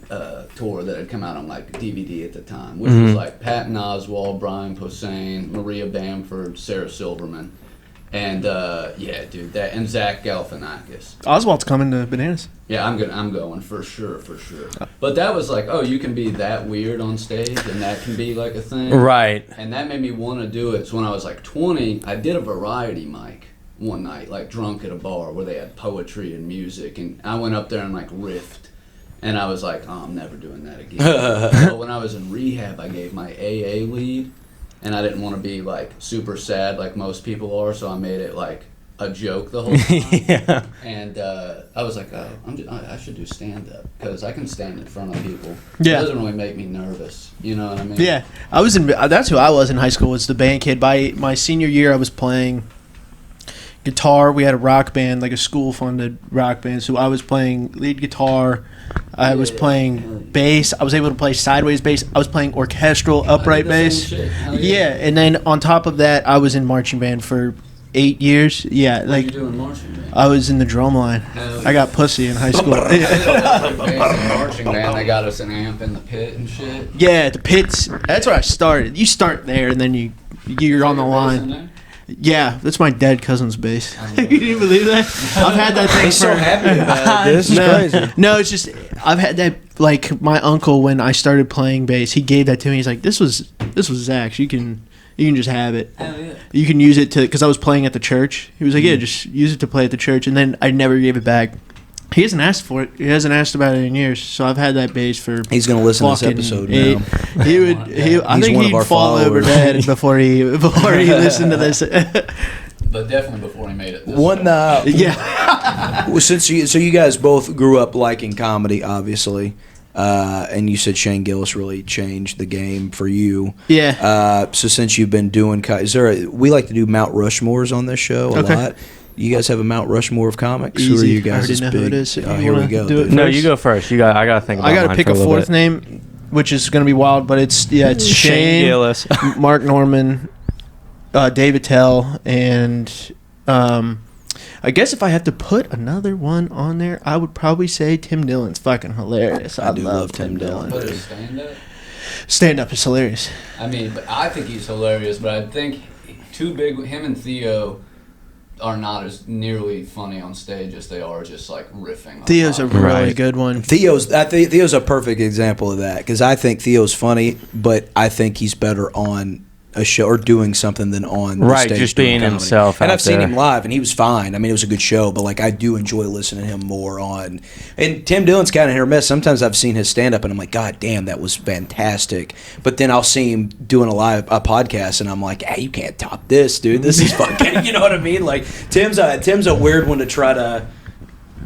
tour that had come out on like DVD at the time, which was like Patton Oswalt, Brian Posehn, Maria Bamford, Sarah Silverman, and yeah, dude, that and Zach Galifianakis. Oswald's coming to Bananas. Yeah, I'm going for sure. But that was like, oh, you can be that weird on stage, and that can be like a thing, Right. And that made me want to do it. So when I was like 20, I did a variety mic one night, like drunk at a bar where they had poetry and music, and I went up there and like riffed, and I was like, oh, I'm never doing that again. But when I was in rehab, I gave my AA lead, and I didn't want to be like super sad like most people are, so I made it like a joke the whole time. Yeah. And I was like, oh, I should do stand up because I can stand in front of people. Yeah. It doesn't really make me nervous. You know what I mean? Yeah, I was in. That's who I was in high school. Was the band kid. By my senior year, I was playing guitar. We had a rock band, like a school-funded rock band. So I was playing lead guitar. I was playing bass. I was able to play sideways bass. I was playing orchestral upright I did the bass. same shit. Hell Yeah, and then on top of that, I was in marching band for 8 years. Yeah, What like you doing marching band? I was in the drum line. Hell I got pussy in high school. Basic marching band. They got us an amp in the pit and shit. Yeah, the pits. That's where I started. You start there, and then you're on the line. Yeah, that's my dead cousin's bass. Can you believe that? I've had that thing He's so for. happy about it. This is no, crazy. no, it's just I've had that. Like my uncle, when I started playing bass, he gave that to me. He's like, "This was Zach's. You can just have it. Hell yeah. You can use it to." Because I was playing at the church. He was like, "Yeah, just use it to play at the church." And then I never gave it back. He hasn't asked for it. He hasn't asked about it in years. So I've had that bass for. He's going to listen to this fucking episode eight. now. He would. I He's think one of he'd our fall over followers. dead before he listened to this. But definitely before he made it. This One, Yeah. well, so you guys both grew up liking comedy, obviously. and you said Shane Gillis really changed the game for you. Yeah. So since you've been doing, we like to do Mount Rushmores on this show a lot. You guys have a Mount Rushmore of comics? Easy. Who are you guys? I already know who it is. Here we go. No, you go first. I gotta think about I gotta mine pick for a little fourth bit. name, which is gonna be wild, but it's Shane Shane Gillis. Mark Norman, David Tell, and I guess if I have to put another one on there, I would probably say Tim Dillon's fucking hilarious. I do love Tim Dillon. Put his stand-up? Stand-up is hilarious. I mean, but I think he's hilarious, but I think him and Theo are not as nearly funny on stage as they are just like riffing. Theo's a really good one. Theo's a perfect example of that because I think Theo's funny, but I think he's better on a show or doing something than on the stage just doing being comedy. himself. And out I've seen there. him live, and he was fine. I mean, it was a good show, but like I do enjoy listening to him more on. And Tim Dillon's kind of hit or miss. Sometimes I've seen his stand up, and I'm like, God damn, that was fantastic. But then I'll see him doing a podcast, and I'm like, hey, you can't top this, dude. This is fucking. You know what I mean? Like Tim's a weird one to try to.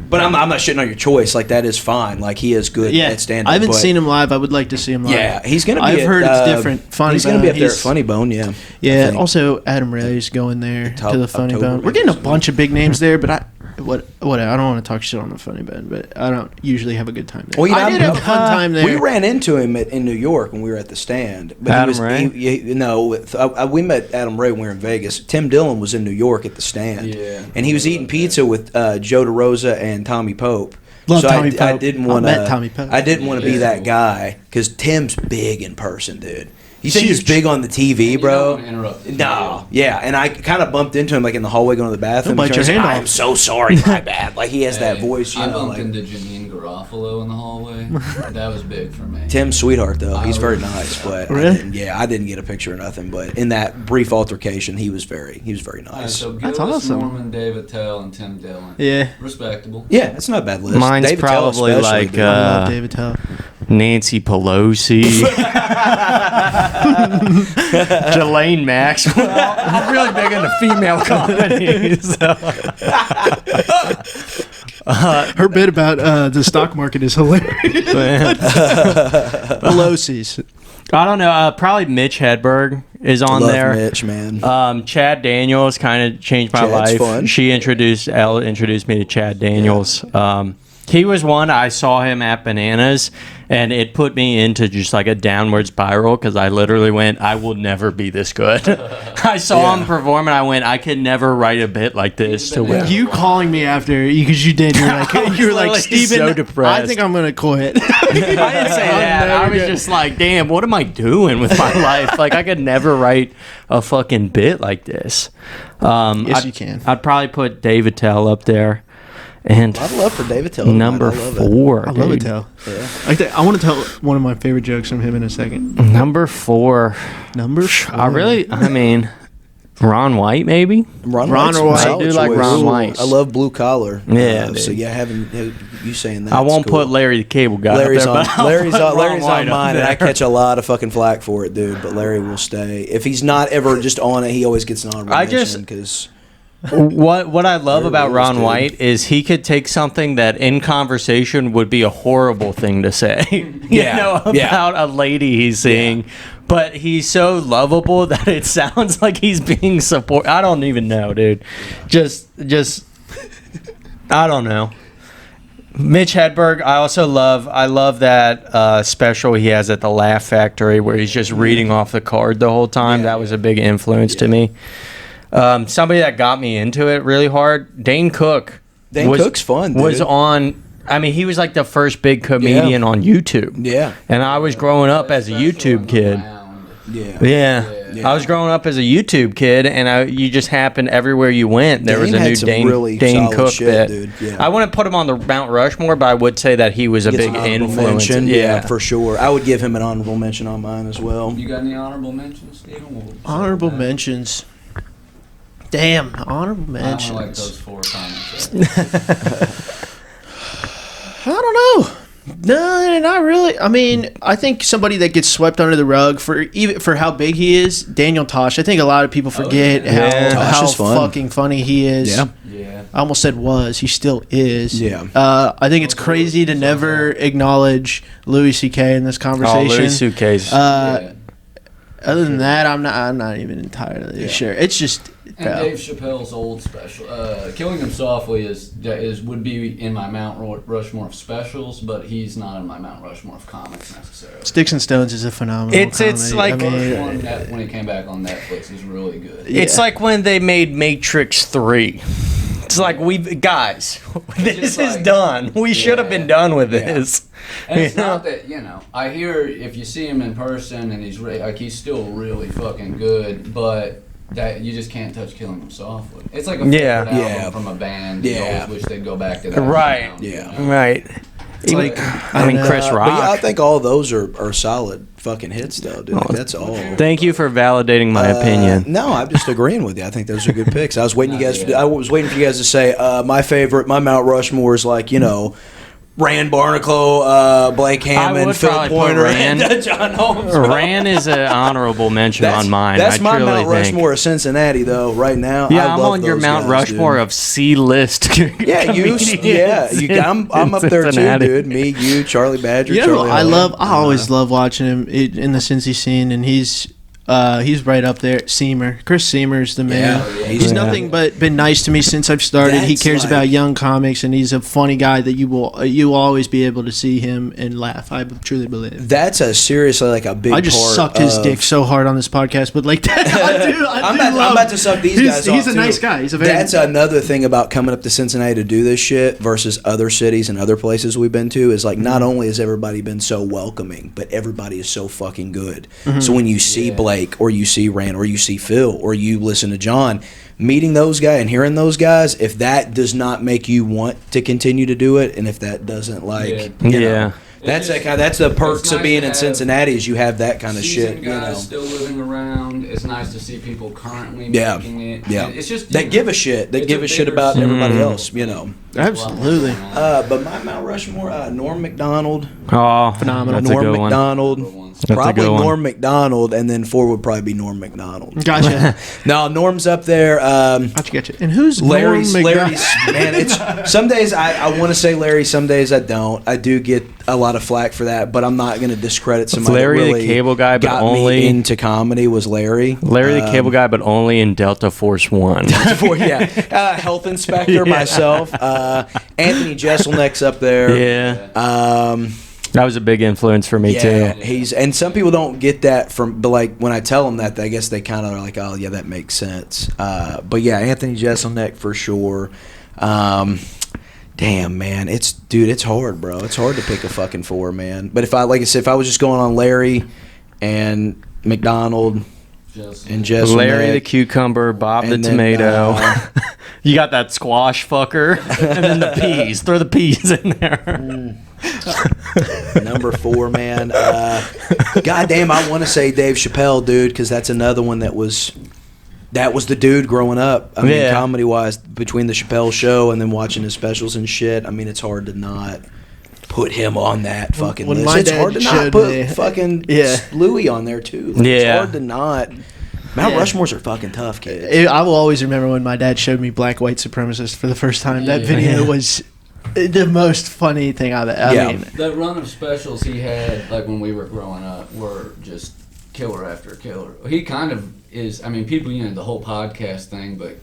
But I'm not shitting on your choice. Like that is fine. Like he is good at stand up. I haven't seen him live. I would like to see him live. Yeah, he's gonna be. I've heard it's different. Funny he's Bone. gonna be up there at Funny Bone. Yeah. Yeah. Also, Adam Ray's going there to the Funny Bone. We're getting a bunch of big names there, but I don't want to talk shit on the Funny Bone, but I don't usually have a good time there. Well, I did have a fun time there. We ran into him in New York when we were at the stand. But Adam Ray? We met Adam Ray when we were in Vegas. Tim Dillon was in New York at the stand. Yeah. And he was eating pizza with Joe DeRosa and Tommy Pope. Love so Tommy I Pope. didn't I want met Tommy Pope. I didn't want to be that guy because Tim's big in person, dude. You think he's big on the TV, bro? No, yeah, and I kind of bumped into him like in the hallway going to the bathroom. He'll bite your hand off. I'm so sorry, my bad. Like he has that voice, you I know. bumped Like, into Janine Garofalo in the hallway. That was big for me. Tim's sweetheart though, he's very nice, but Really? I didn't get a picture or nothing. But in that brief altercation, he was very All right, nice. so That's Gillis, awesome. Norman, David Tell, and Tim Dillon. Yeah. Respectable. Yeah, it's not a bad list. Mine's David Tell probably especially, like dude. I love David Tell. Nancy Pelosi, Jelaine Maxwell. I'm really big into female comedy. So. Her bit about the stock market is hilarious. Pelosi's. I don't know. Probably Mitch Hedberg is on Love there. Mitch, man. Chad Daniels kind of changed my Chad's life. fun. Elle introduced me to Chad Daniels. He was one I saw him at Bananas, and it put me into just like a downward spiral because I literally went, I will never be this good. I saw him perform, and I went, I could never write a bit like this. To win. You calling me after because you did. You're like Steven. so depressed. I think I'm gonna quit. I didn't say that. I was just like, damn, what am I doing with my life? Like, I could never write a fucking bit like this. Yes, you can. I'd probably put David Tell up there. And A lot of love for David Tell. number I love it. 4. I love it, dude. Tell. I want to tell one of my favorite jokes from him in a second. Number 4. Number 4. I mean, Ron White, maybe? Ron White. White's I do like choice. Ron White. I love Blue Collar. Yeah, so dude. yeah, having you saying that. I won't put Larry the Cable Guy Larry's up there, on but I'll Larry's put on Ron Larry's White on up mine, and I there. catch a lot of fucking flack for it, dude. But Larry will stay. If he's not ever just on it, he always gets an honorable mention because. What I love about rules, Ron dude. White is he could take something that in conversation would be a horrible thing to say, about a lady he's seeing, but he's so lovable that it sounds like he's being support. I don't even know, dude. Just I don't know. Mitch Hedberg, I love that special he has at the Laugh Factory where he's just reading off the card the whole time. That was a big influence to me. Somebody that got me into it really hard, Dane Cook. Cook's fun, dude. Was on. I mean, he was like the first big comedian on YouTube. Yeah. And I was growing up as a YouTube kid. Yeah. I was growing up as a YouTube kid, and you just happened everywhere you went. There was Dane a had new some Dane, really Dane solid Cook shit, bit. dude. Yeah. I wouldn't put him on the Mount Rushmore, but I would say that he was a Gets big an honorable influence. mention. Yeah, for sure. I would give him an honorable mention on mine as well. You got any honorable mentions, Steven? Honorable mentions. Damn, honorable mentions. I like those 4 comments. I don't know. No, not really. I mean, I think somebody that gets swept under the rug for how big he is, Daniel Tosh. I think a lot of people forget Tosh how is fun. fucking funny he is. Yeah. Yeah. I almost said was. He still is. Yeah. I think it's crazy to never acknowledge Louis C.K. in this conversation. Oh, Louis C.K.'s. Other than that, I'm not even entirely sure. It's just. And Dave Chappelle's old special, "Killing Him Softly" would be in my Mount Rushmore of specials, but he's not in my Mount Rushmore of comics necessarily. Sticks and Stones is a phenomenal. It's like when he came back on Netflix is really good. It's like when they made Matrix 3. It's like this is done. We should have been done with this. And it's not that, I hear if you see him in person and he's still really fucking good, but that you just can't touch "Killing Him Softly." It's like a favorite album from a band. You always wish they'd go back to that. Right. Sound, Right. It's like Chris Rock. But I think all those are solid fucking hits, though, dude. That's all. Thank you for validating my opinion. No, I'm just agreeing with you. I think those are good picks. I was waiting I was waiting for you guys to say my Mount Rushmore is like Rand Barnacle, Blake Hammond, Phil Pointer, and John Holmes. Rand is an honorable mention on mine. That's my truly Mount Rushmore of Cincinnati, though. Right now, yeah, I'm on your Mount Rushmore of C-list. Yeah, I'm up there too, dude. Me, you, Charlie Badger. Charlie I always love watching him in the Cincy scene, and he's right up there. Chris Seamer's the man. Yeah, he's nothing but been nice to me since I've started. He cares about young comics, and he's a funny guy that you will always be able to see him and laugh. I truly believe that's seriously like a big. I just sucked his dick so hard on this podcast, but like that, I'm about to suck these guys off. He's a nice guy. That's another thing about coming up to Cincinnati to do this shit versus other cities and other places we've been to is like not only has everybody been so welcoming, but everybody is so fucking good. Mm-hmm. So when you see Blake or you see Rand or you see Phil or you listen to John, meeting those guys and hearing those guys, if that does not make you want to continue to do it, and if that doesn't that's the perks of being in Cincinnati is you have that kind of shit. Guys still living around. It's nice to see people currently making it. Yeah, it's just they give a shit. They give a shit about everybody else. Absolutely. But my Mount Rushmore, Norm Macdonald. Oh, phenomenal. That's Norm a good Macdonald. One. Probably Norm Macdonald, and then 4 would probably be Norm Macdonald. Gotcha. No, Norm's up there. Gotcha. And who's Larry's? Norm Larry's man. It's some days I want to say Larry, some days I don't. I do get a lot of flack for that, but I'm not going to discredit somebody. Larry that really the Cable Guy, but got only me into comedy was Larry. Larry the Cable Guy, but only in Delta Force One. Health inspector myself. Anthony Jeselnik's up there. Yeah. That was a big influence for me too. And some people don't get that but like when I tell them that, I guess they kind of are like, oh yeah, that makes sense. But yeah, Anthony Jeselnik for sure. Damn, man, it's hard, bro. It's hard to pick a fucking 4, man. But if I was just going on Larry and McDonald and Jeselnik, Larry the cucumber, Bob the tomato. You got that squash fucker, and then the peas. Throw the peas in there. Number 4, man. Goddamn, I want to say Dave Chappelle, dude, because that's another one that was the dude growing up. I mean, comedy-wise, between the Chappelle show and then watching his specials and shit, I mean, it's hard to not put him on that fucking list. It's hard to not put fucking Louis on there, too. It's hard to not. Mount Rushmores are fucking tough, kids. I will always remember when my dad showed me Black White Supremacist for the first time. That video was the most funny thing I mean, that run of specials he had, like when we were growing up, were just killer after killer. He kind of is. I mean, people, the whole podcast thing, but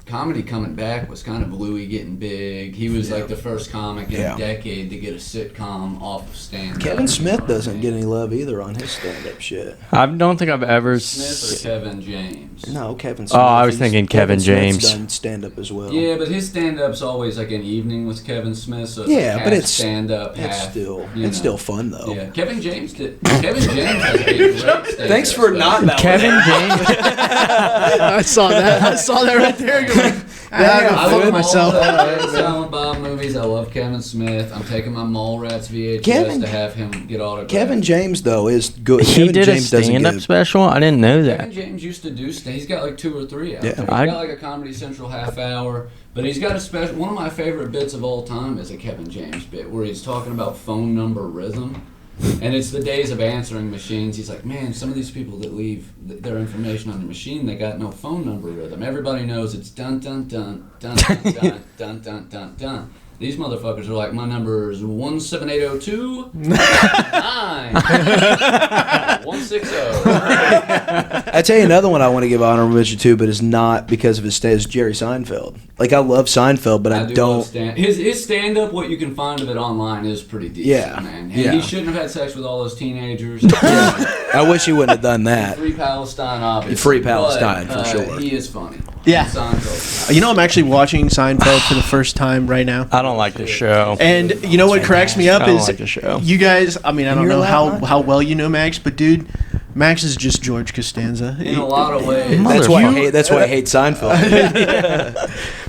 comedy coming back was kind of Louis getting big. He was like the first comic in a decade to get a sitcom off of stand-up. Kevin Smith doesn't get any love either on his stand-up shit. I don't think I've ever... Smith or Kevin James? No, Kevin Smith. Oh, I was thinking Kevin James. Smith's done stand-up as well. Yeah, but his stand-up's always like an evening with Kevin Smith, so it's but it's stand-up, it's still fun, though. Yeah, Kevin James has a great stand-up. Thanks for not that Kevin James. I saw that right there. I love myself. Silent Bob movies. I love Kevin Smith. I'm taking my Mallrats VHS to have him get autographed. Kevin James though is good. He did a stand-up special. I didn't know that. Kevin James used to do. He's got like 2 or 3 out there. He's got like a Comedy Central half hour. But he's got a special. One of my favorite bits of all time is a Kevin James bit where he's talking about phone number rhythm. And it's the days of answering machines. He's like, man, some of these people that leave their information on the machine, they got no phone number with them. Everybody knows it's dun dun dun dun dun dun dun dun dun dun. These motherfuckers are like, my number is 17802 9 160. I tell you another one I want to give honorable mention to, but it's not because of his stay, is Jerry Seinfeld. Like, I love Seinfeld, but I don't. His stand-up, what you can find of it online, is pretty decent, man. And he shouldn't have had sex with all those teenagers. I wish he wouldn't have done that. Free Palestine, obviously. Free Palestine, but, for sure. He is funny. Yeah. Seinfeld. You know, I'm actually watching Seinfeld for the first time right now. I don't like the show. And you know what cracks me up I don't is like the show. you guys, I mean, I don't You're know allowed how well you know Max, but dude, Max is just George Costanza. In a lot of ways. That's why I hate Seinfeld.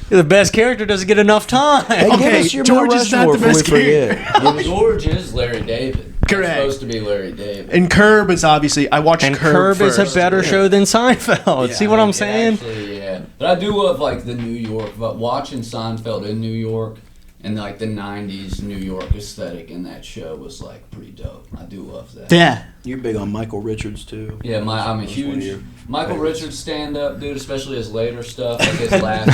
The best character doesn't get enough time. Hey, give us your George Mount is not Rushmore the best before we forget. George is Larry David. Correct. It's supposed to be Larry David. And Curb is obviously, I watched And Curb Curb is first. a better show than Seinfeld. Yeah, See what I'm It saying? Actually, yeah. But I do love, like, the New York, but watching Seinfeld in New York and, like, the 90s New York aesthetic in that show was, like, pretty dope. I do love that. Yeah. You're big on Michael Richards, too. Yeah, I'm a That's one of your huge Michael favorites. Richards stand-up, dude, especially his later stuff, like his last.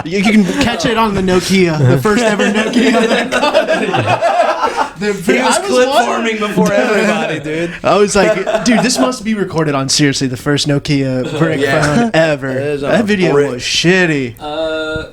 You can catch it on the Nokia, the first ever Nokia. He was clip farming before everybody, dude. I was like, dude, this must be recorded on seriously the first Nokia brick phone ever. It is on That a video brick. was shitty.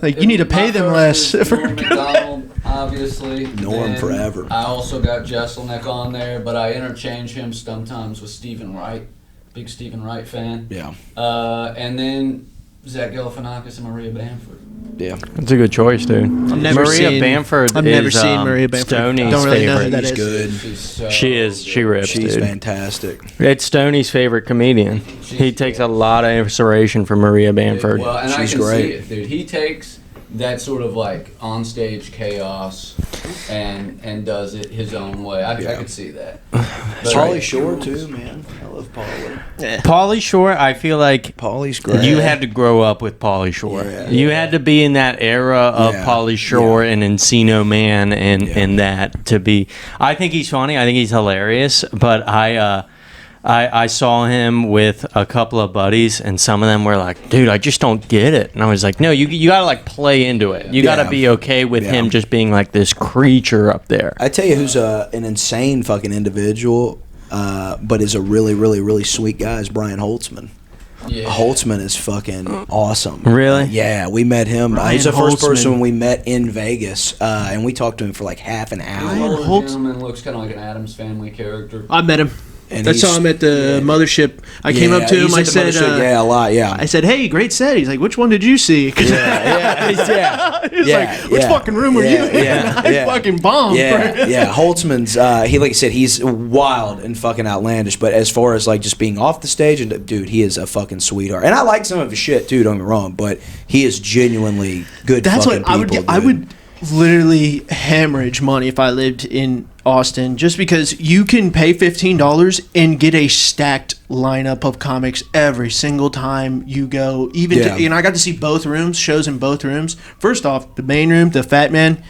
Like, you need to pay them less. Norm Macdonald, obviously. Norm Then forever. I also got Jesselnick on there, but I interchange him sometimes with Stephen Wright. Big Stephen Wright fan. Yeah. And then Zach Galifianakis and Maria Bamford. Yeah. That's a good choice, dude. Maria Bamford I've never is seen Maria Bamford. Stoney's Don't really know favorite. who that She's is. good. She's so She is. She good. rips, She's dude. fantastic. It's Stoney's favorite comedian. He takes a lot of inspiration from Maria Bamford. Well, and She's I can great. see it, dude. He takes that sort of like onstage chaos and does it his own way. I could see that. But Pauly Shore, too, man. I love Pauly. Pauly Shore, I feel like Pauly's great. you had to grow up with Pauly Shore. Yeah. You had to be in that era of Yeah. Pauly Shore Yeah. and Encino Man and Yeah. and that to be. I think he's funny. I think he's hilarious. But I saw him with a couple of buddies, and some of them were like, "Dude, I just don't get it." And I was like, "No, you gotta like play into it. You gotta Yeah. be okay with Yeah. him just being like this creature up there." I tell you who's an insane fucking individual, but is a really, really, really sweet guy is Brian Holtzman. yeah. Holtzman is fucking awesome. Really? Yeah, we met him. Brian He's the first Holtzman. person we met in Vegas, and we talked to him for like half an hour. The Holtz- gentleman looks kind of like an Addams Family character. I met him. And I he's- saw him at the mothership. I came up to him. he's I at the said, mothership, yeah, a lot, yeah. I said, "Hey, great set." He's like, "Which one did you see?" yeah. He's Yeah, like, "Which yeah. fucking room were Yeah, you in?" yeah, I yeah. fucking bombed. Yeah, yeah. Holtzman's, he like I said, he's wild and fucking outlandish. But as far as like just being off the stage, and dude, he is a fucking sweetheart. And I like some of his shit too. Don't get me wrong, but he is genuinely good. That's fucking what I would people, get. I dude. would literally hemorrhage money if I lived in Austin, just because you can pay $15 and get a stacked lineup of comics every single time you go. Even Yeah. I got to see both rooms, shows in both rooms. First off, the main room, the Fat Man,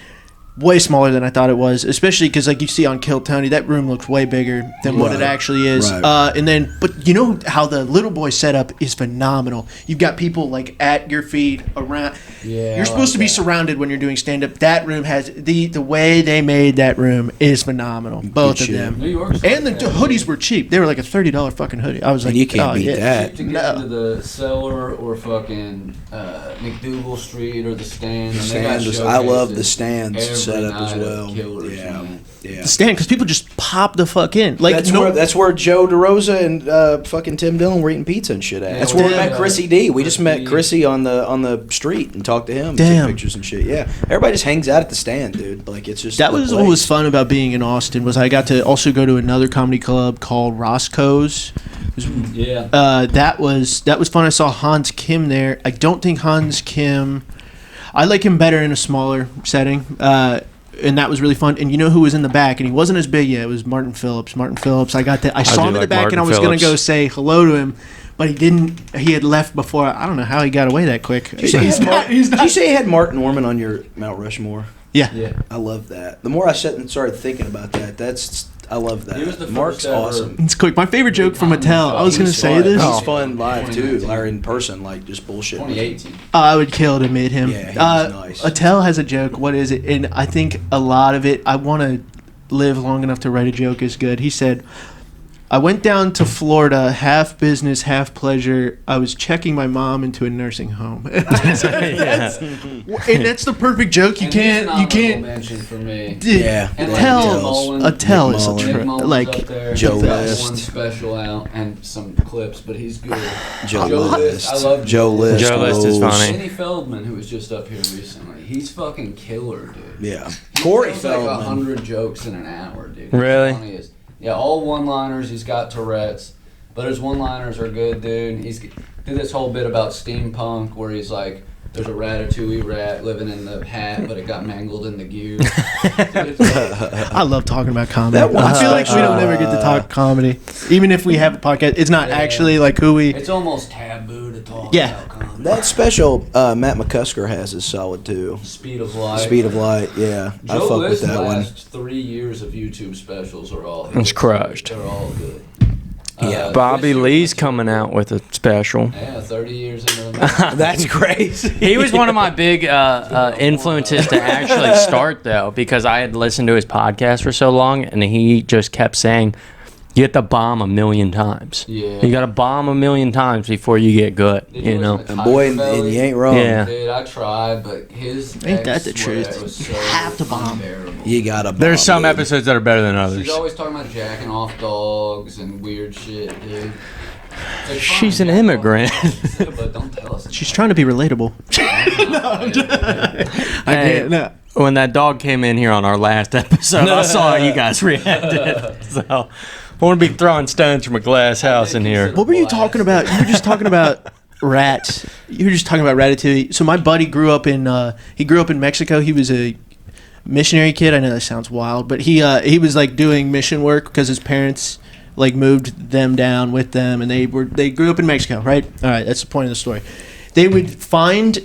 way smaller than I thought it was, especially because like you see on Kill Tony, that room looks way bigger than what it Right. actually is. Right. And then, but you know how the Little Boy setup is phenomenal. You've got people like at your feet around. Yeah, You're I supposed to be like that. surrounded when you're doing stand up. That room has the way they made that room is phenomenal. Both of shit. them. New York's And the like that, hoodies were cheap. They were like a $30 fucking hoodie. I was like, And you can't oh, beat yeah. that. To get into the Cellar or fucking McDougal Street or the Stand. And they got Stands, I love the showcases stands every setup as night of well. Killers, Yeah, man. yeah. The stand, because people just pop the fuck in. Like That's where Joe DeRosa and fucking Tim Dillon were eating pizza and shit at. Yeah, That's where we damn. met Chrissy D. We just met Chrissy D. Chrissy on the street and talked to him, Damn. took pictures and shit. Yeah, everybody just hangs out at the stand, dude. Like it's just that the was place. what was fun about being in Austin was I got to also go to another comedy club called Roscoe's. Yeah. That was fun. I saw Hans Kim there. I don't think Hans Kim. I like him better in a smaller setting. And that was really fun. And you know who was in the back? And he wasn't as big yet. It was Martin Phillips. Martin Phillips. I saw him in the like back, Martin and I was gonna Phillips. go say hello to him, but he didn't. He had left before. I don't know how he got away that quick. Did you say you had Mark Norman on your Mount Rushmore? Yeah. Yeah. I love that. The more I sat and started thinking about that, I love that. He was the Mark's first ever- awesome. It's quick. My favorite joke from Mattel. I was gonna He's say fun. this. He's fun live too, 2019. or in person, like just bullshit. 2018. I would kill to meet him. Yeah, he was nice. Attell has a joke. What is it? And I think a lot of it, I want to live long enough to write a joke is good. He said, I went down to Florida, half business, half pleasure. I was checking my mom into a nursing home. And that's the perfect joke. You And he's an can't. You honorable can't. mention for me. Yeah. And Attell. Nick Attell is a Mullen. Nick trip. Mullen's Like up there. Joe He's got List. one special out and some clips, but he's good. Joe List. I love Joe List. Joe List is rules. funny. Kenny Feldman, who was just up here recently, he's fucking killer, dude. Yeah. He Corey tells like Feldman. 100 jokes in an hour, dude. Really? He's funny as- yeah, all one-liners. He's got Tourette's, but his one-liners are good, dude. He's did this whole bit about steampunk where he's like, "There's a ratatouille rat living in the hat, but it got mangled in the gears." Dude, I love talking about comedy. That one I feel like we don't special, ever get to talk comedy, even if we have a podcast. It's not Yeah. actually like who we. it's almost taboo to talk Yeah. about comedy. That special Matt McCusker has is solid too. Speed of Light. Speed of Light, yeah. I Joe fuck with List's that one. last 3 years of YouTube specials are all It's crushed. They're all good. Yeah. Bobby this year- Lee's coming out with a special. Yeah, 30 years into the That's crazy. He was one of my big influences to actually start, though, because I had listened to his podcast for so long, and he just kept saying, you have to bomb 1,000,000 times. Yeah. You got to bomb 1,000,000 times before you get good, Did you know? listen to And boy, Tiger and Belly? you ain't wrong. Yeah. Dude, I tried, but his Ain't that the ex truth? sweat was You so have to bomb. unbearable. You gotta. There's bomb, some dude. episodes that are better than others. She's always talking about jacking off dogs and weird shit, dude. It's like, She's fine, an jack off immigrant. dogs, but don't tell us. She's trying to be relatable. I can't. No. When that dog came in here on our last episode, I saw how you guys reacted. So I want to be throwing stones from a glass house in here. What were you talking about? You were just talking about rats. You were just talking about Ratatouille. So my buddy grew up in Mexico. He was a missionary kid. I know that sounds wild, but he was like doing mission work because his parents like moved them down with them, and they grew up in Mexico, right? All right, that's the point of the story. They would find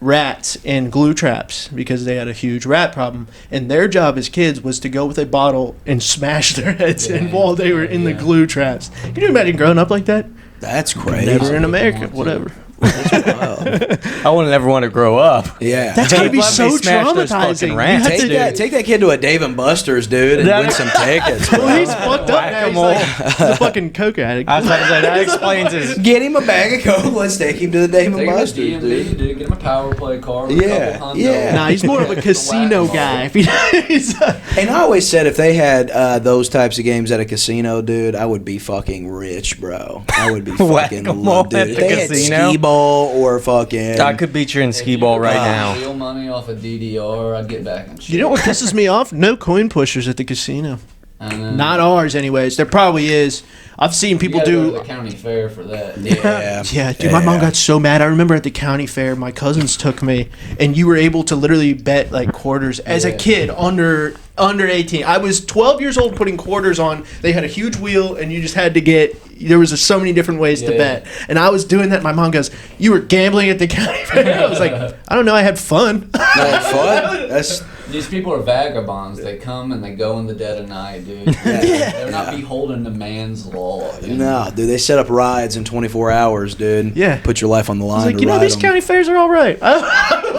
rats in glue traps because they had a huge rat problem, and their job as kids was to go with a bottle and smash their heads in while they were in the glue traps. Can you imagine growing up like that? That's crazy. Never in America, whatever. I wouldn't ever want to grow up. Yeah. That's gotta be Let me so smash those traumatizing. fucking You rats, have to- Take that kid to a Dave and Buster's, dude, and win some tickets. Well, bro. he's fucked up now. He's like the fucking coke addict. I was about to say, that explains his. Get him a bag of Coke. Let's take him to the Dave and Take him to Buster's, D&D, dude. dude. Get him a power play car. With Yeah, a couple yeah. hundos. Nah, he's more of a casino guy. If he's, And I always said if they had those types of games at a casino, dude, I would be fucking rich, bro. I would be fucking Whack-a-mole loved, dude. at If the they casino? had skee ball or fucking. I could beat you in If skee you ball could right buy now. Real money off a DDR, I'd get back in shit. you know what pisses me off? No coin pushers at the casino. And Not ours, anyways. There probably is. I've seen people you gotta go to do. the county fair for that. Yeah. Yeah, dude, my mom got so mad. I remember at the county fair, my cousins took me, and you were able to literally bet like quarters as a Yeah. kid under 18. I was 12 years old putting quarters on. They had a huge wheel, and you just had to get. There was so many different ways to Yeah. bet, and I was doing that. My mom goes, "You were gambling at the county fair." I was like, "I don't know. I had fun." Like, fun? That's These people are vagabonds. They come and they go in the dead of night, dude. They're not beholden to man's law. Dude. no, dude. They set up rides in 24 hours, dude. Yeah. Put your life on the I line. was like, to you know, ride these 'em. county fairs are all right.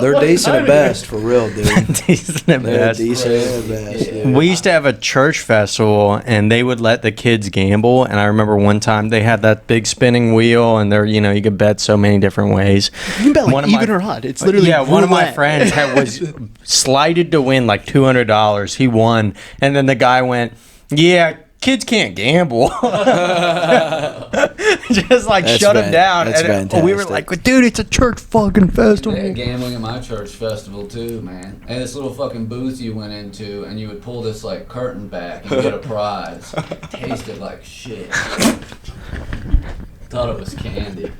They're decent at best, for real, dude. Decent at They're best. decent at best. Yeah. dude. We used to have a church festival, and they would let the kids gamble. And I remember one time they had that big spinning wheel, and there, you could bet so many different ways. You can bet like One of my- even or odd. It's literally one of my roulette. friends was slighted to win like $200. He won, and then the guy went, "Yeah, kids can't gamble." Just like That's shut him fan- down. that's And we were fantastic. like, "Dude, it's a church fucking They festival." had gambling at my church festival too, man. And this little fucking booth you went into, and you would pull this like curtain back and get a prize. Tasted like shit. Thought it was candy.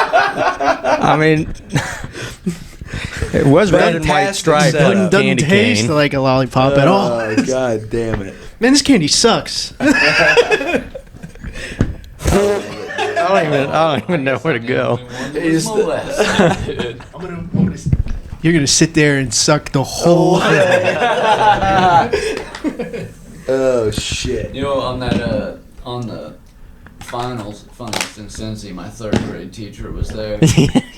I mean, it was red and white Fantastic striped setup. like Doesn't candy taste cane. like a lollipop at all. Oh, god damn it. Man, this candy sucks. I don't even know where to go. Molested, dude. I'm gonna you're gonna sit there and suck the whole thing. Oh shit! You know, on that on the finals in Cincy, my 3rd grade teacher was there.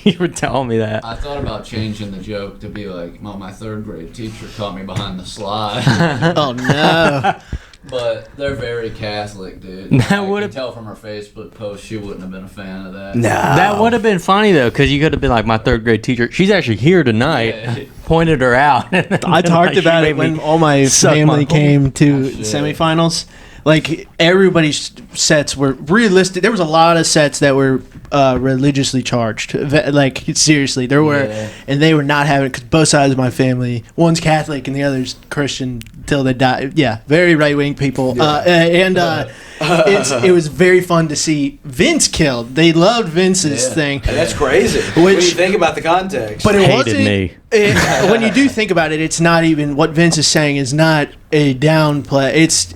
You were telling me that. I thought about changing the joke to be like, well, my 3rd grade teacher caught me behind the slide. Oh no! But they're very Catholic, dude. That I would've- can tell from her Facebook post she wouldn't have been a fan of that. Nah, That would have been funny though, because you could have been like, my 3rd grade teacher. She's actually here tonight. Yeah. Pointed her out. I talked about it when all my suck family my- came to shit. semifinals. Like everybody's sets were realistic. There was a lot of sets that were religiously charged. Like seriously, there were, and they were not having it because both sides of my family, one's Catholic and the other's Christian till they die. Yeah, very right wing people. It was very fun to see Vince killed. They loved Vince's thing. And that's crazy. When Which- you think about the context. But it Hated wasn't. me. When you do think about it, it's not even what Vince is saying is not a downplay.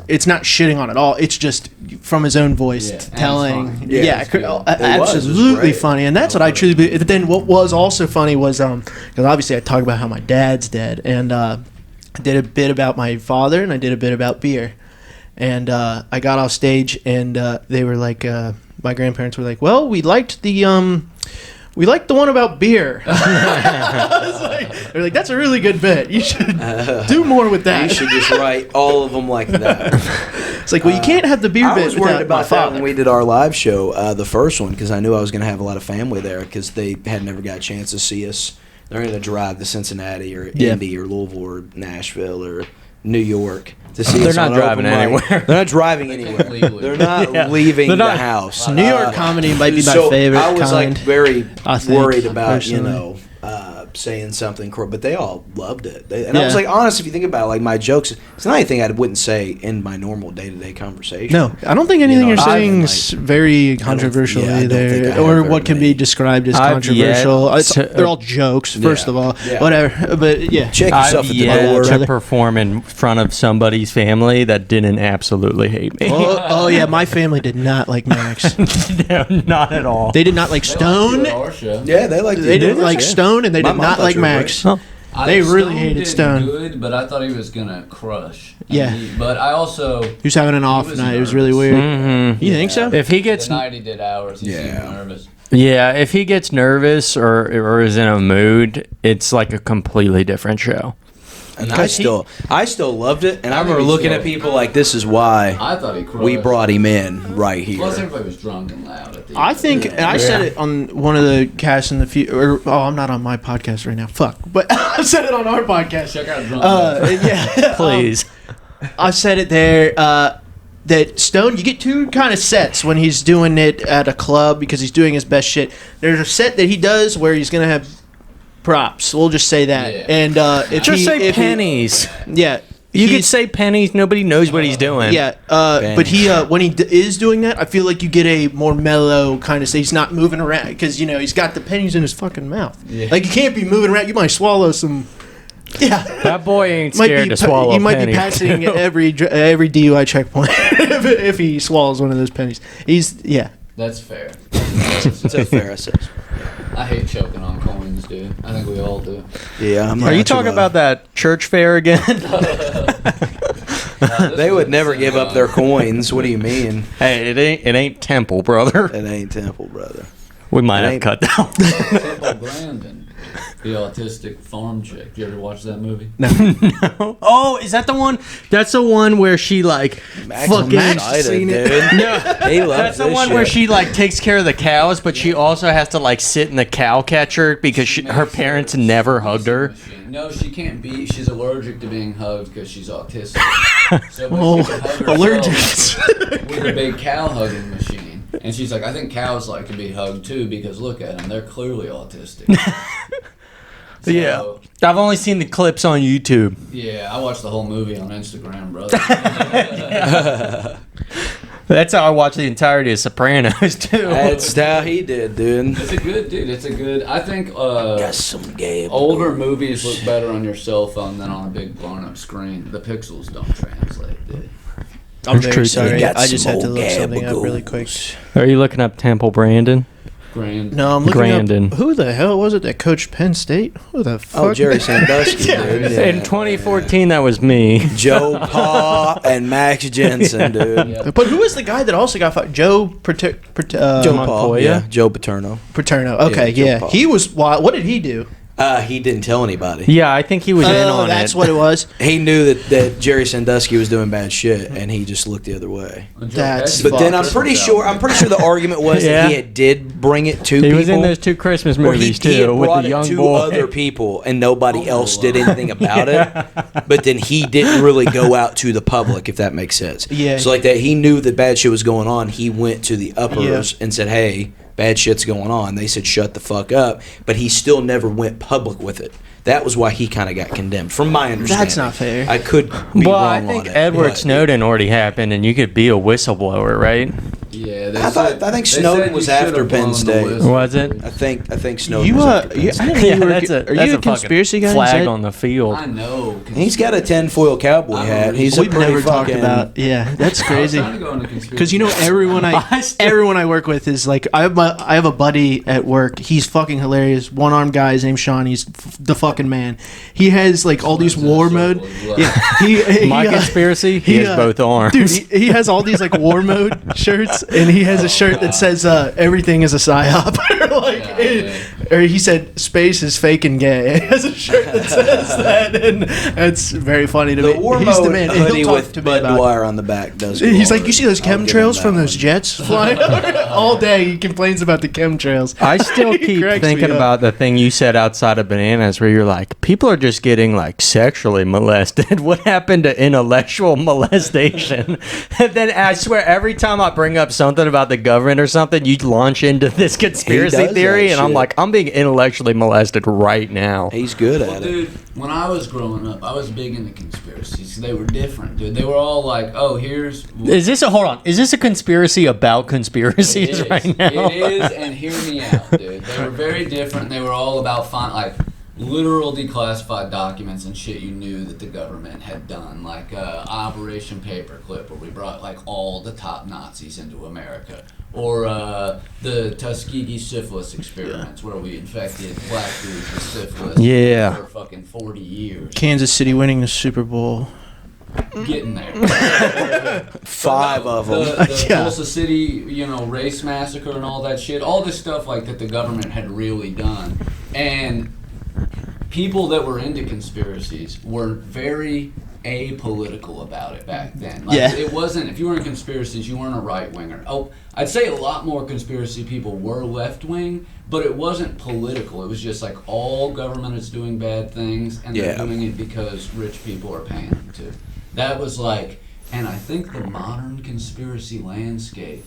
It's not shitting on it all. It's just from his own voice Yeah, and it's telling. funny. Yeah, Yeah, it's good. absolutely great. funny, and that's what I truly believe. But then what was also funny was because obviously I talk about how my dad's dead, and I did a bit about my father, and I did a bit about beer, and I got off stage, and they were like, my grandparents were like, well, we liked the one about beer. I was like, they're like, that's a really good bit. You should do more with that. You should just write all of them like that. It's like, well, you can't have the beer I bit was worried without my about that father. when we did our live show, the first one, because I knew I was going to have a lot of family there because they had never got a chance to see us. They're going to drive to Cincinnati or Indy or Louisville or Nashville or New York to see They're us not on an driving open mic. anywhere. They're not driving can't anywhere. legally. They're not Yeah. leaving They're the not- house. New York comedy might be my so favorite I was kind. like very I think, worried about personally. saying something, but they all loved it. And I Yeah. was like, honest, if you think about it, like my jokes, it's not anything I wouldn't say in my normal day-to-day conversation. No, I don't think anything You know, you're I've, saying like- is very controversial yeah, I don't think I either, have or very what can many. be described as I've controversial. yet to- They're all jokes, first Yeah. of all. Yeah. Whatever, but yeah. Check yourself I've at the yet door. to perform in front of somebody's family that didn't absolutely hate me. Oh yeah, my family did not like Max. No, not at all. They did not like Stone. Our show. Yeah, they like They didn't like yeah. Stone, and they My did mom not thought like you were Max. Oh. They really Stone hated did Stone. Good, but I thought he was gonna crush. Yeah. But I also He was having an off was night. It was really nervous. weird. Mhm. You think so? If he the gets night he did ours, he Yeah. seemed nervous. Yeah, if he gets nervous or is in a mood, it's like a completely different show. And I still loved it. And I remember looking at people like, this is why I thought he crushed. we brought him in right here. Plus, everybody was drunk and loud at the I end. think, and I said it on one of the casts in the future. Oh, I'm not on my podcast right now. Fuck. But I said it on our podcast. Check out Drunkbudz. Yeah. Please. I said it there. That Stone, you get two kind of sets when he's doing it at a club because he's doing his best shit. There's a set that he does where he's gonna have props. We'll just say that. Yeah. And if Just say if pennies. yeah. You could he's- say pennies. Nobody knows what he's doing. Yeah, but he when he is doing that, I feel like you get a more mellow kind of. He's not moving around because he's got the pennies in his fucking mouth. Yeah. Like you can't be moving around. You might swallow some. Yeah, That boy ain't might scared be to swallow he a might penny. be passing every DUI checkpoint if he swallows one of those pennies. That's fair. It's a fair assessment. I hate choking on coins, dude. I think we all do. Yeah, I'm Are you not talking too, about that church fair again? They would never give up their coins. What do you mean? Hey, it ain't Temple, brother. It ain't Temple, brother. We might It have ain't- cut that. Temple Grandin, the autistic farm chick. You ever watch that movie? No. Oh, is that the one? That's the one where she like fucking. excited, dude. No, He loves that's the this one shit. where she like takes care of the cows, but she also has to like sit in the cow catcher because her parents never hugged her. No, she can't be. She's allergic to being hugged because she's autistic. So, but Oh, she can hug herself allergic. with a big cow hugging machine. And she's like, I think cows like to be hugged too because look at them, they're clearly autistic. So, Yeah, I've only seen the clips on YouTube. Yeah, I watched the whole movie on Instagram, brother. That's how I watch the entirety of Sopranos too. That's how he did, dude. It's a good, dude. It's a good. I think Got some game. older movies look better on your cell phone than on a big blown-up screen. The pixels don't translate, dude. I'm There's very truth to it. sorry. Got I just some had to old look something up gabagool. really quick. Are you looking up Temple Brandon? No, I'm looking Grandin. up. Who the hell was it that coached Penn State? Who the fuck? Oh, Jerry Sandusky, dude. Yeah. In 2014, that was me. Joe Pa and Max Jensen, dude. Yeah. But who was the guy that also got fired? Joe Joe Pa, Montoya? yeah. Joe Paterno. Paterno. Okay, Joe yeah. Pa. He was wild. What did he do? He didn't tell anybody. Yeah, I think he was in on that's it. what it was. He knew that Jerry Sandusky was doing bad shit, and he just looked the other way. That's But then fucked. I'm pretty sure the argument was that he did bring it to He people. was in those 2 Christmas Or movies, he had too, with brought the it young to boy. other people, and nobody else did anything about it. But then he didn't really go out to the public, if that makes sense. Yeah. So like that, he knew that bad shit was going on. He went to the uppers and said, "Hey, bad shit's going on." They said, "Shut the fuck up." But he still never went public with it. That was why he kind of got condemned, from my understanding. That's not fair. I could be Well, wrong I think on it, Edward but- Snowden already happened, and you could be a whistleblower, right? Yeah, I think Snowden was after Penn State. Was it? I think Snowden You was after Penn I State. didn't know you were. that's Are you a fucking conspiracy guy? Flag Is that- on the field. I know. He's got a tinfoil cowboy hat. He's a We've pretty never talked fucking- about. Yeah, that's crazy. Because Because you know everyone I work with is like I have a buddy at work. He's fucking hilarious. One armed guy. His name's Sean. He's the fucking man. He has like all these war mode. Yeah, he My conspiracy, he has both arms. Dude, he has all these like war mode shirts, and he has a shirt that says "Everything is a psyop," or like, or he said "Space is fake and gay." He has a shirt that says that, and it's very funny to me. The war He's mode the man. and he'll hoodie talk with to me Bud about it. Dwyer on the back does. go He's like, hard. you see those I'll give him chemtrails that from those one. jets flying over? All day? He complains about the chemtrails. I still He keep cracks me thinking up. about the thing you said outside of bananas where you're like, people are just getting like sexually molested. What happened to intellectual molestation? And then I swear every time I bring up something about the government or something, you launch into this conspiracy does theory, that and I'm shit. like, I'm being intellectually molested right now. He's good Well, at it. dude, when I was growing up, I was big into conspiracies. They were different, dude. They were all like, "Oh, here's." Is this a conspiracy about conspiracies It is. right now? It is, and hear me out, dude. They were very different. They were all about like literal declassified documents and shit you knew that the government had done, like Operation Paperclip, where we brought like all the top Nazis into America, or the Tuskegee syphilis experiments, where we infected black dudes with syphilis Yeah. for fucking 40 years. Kansas City winning the Super Bowl. Getting there. 5 of them. The Yeah. Tulsa City, race massacre and all that shit. All this stuff like that the government had really done. And people that were into conspiracies were very apolitical about it back then. Like, Yeah. It wasn't, if you were in conspiracies, you weren't a right winger. Oh, I'd say a lot more conspiracy people were left wing, but it wasn't political. It was just like all government is doing bad things, and they're doing it because rich people are paying them to. That was like, and I think the modern conspiracy landscape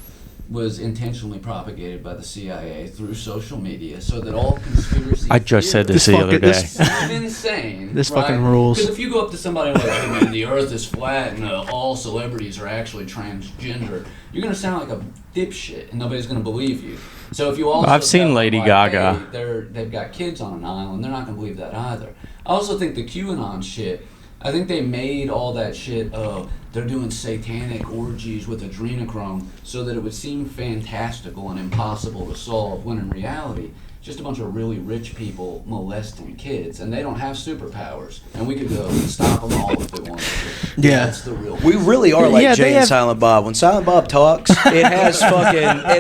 was intentionally propagated by the CIA through social media, so that all conspiracy I just said this This the other fucking- day. this- it's insane. This fucking rules. Because if you go up to somebody like, "Hey man, the Earth is flat and all celebrities are actually transgender," you're gonna sound like a dipshit, and nobody's gonna believe you. So if you also I've seen tell them, Lady like, Gaga. hey, they've got kids on an island, they're not gonna believe that either. I also think the QAnon shit. I think they made all that shit of they're doing satanic orgies with adrenochrome so that it would seem fantastical and impossible to solve, when in reality, just a bunch of really rich people molesting kids, and they don't have superpowers, and we could go and stop them all if they wanted to. Yeah. That's the real. We really are like Yeah, Jay they and have- Silent Bob. When Silent Bob talks, it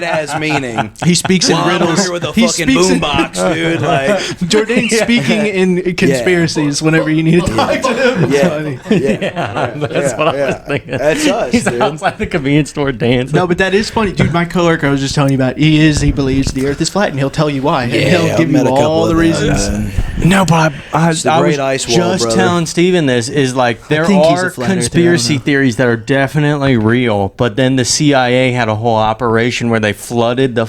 has meaning. He speaks in Well, I'm riddles. here with a He fucking speaks in- boombox, dude. Like, Jordan's speaking in conspiracies whenever you need to talk to him. yeah, That's what I was thinking. That's us, He's dude. outside the convenience store dancing. No, but that is funny, dude. My coworker I was just telling you about. He believes the Earth is flat, and he'll tell you why. And he'll I've give met you a couple all of the them, reasons. man. No, but I It's the was great ice wall, just brother. telling Steven this is like there think he's are a flat earther, I conspiracy don't know. theories that are definitely real, but then the CIA had a whole operation where they flooded the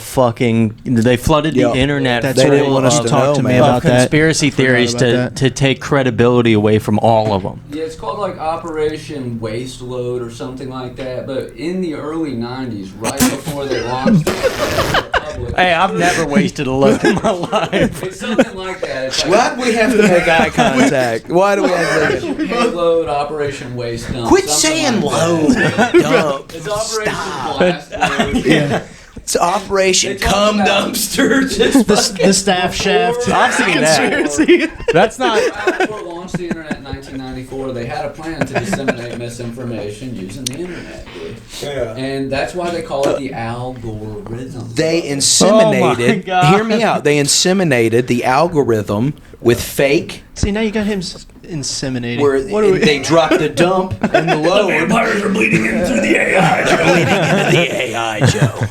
Yep. internet. That's They full didn't want us of- to talk know, to me man. about of that. conspiracy I forgot theories about to, that. to take credibility away from all of them. Yeah, it's called like Operation Waste Load or something like that. But in the early '90s, right before they launched the public, Hey, I've never wasted a load in my life. it's something like that. It's like Why do we have to make eye contact? Why do we have to make Payload Operation Waste Dump. Quit something saying like load. that. Dump. It's Operation Stop. Blast Load. Yeah. It's Operation They talk Cum about- Dumpster. Just The staff shaft. I've seen that. Conspiracy. That's not. Apple launched the internet in 1994. They had a plan to disseminate misinformation using the internet, dude. Yeah. And that's why they call it the algorithm. They Oh my inseminated. God. Hear me out. They inseminated the algorithm with fake. See, now you got him inseminating. Where What are we? they dropped a dump in the load. Vampires are bleeding in through the AI, Joe. Bleeding into the AI, Joe.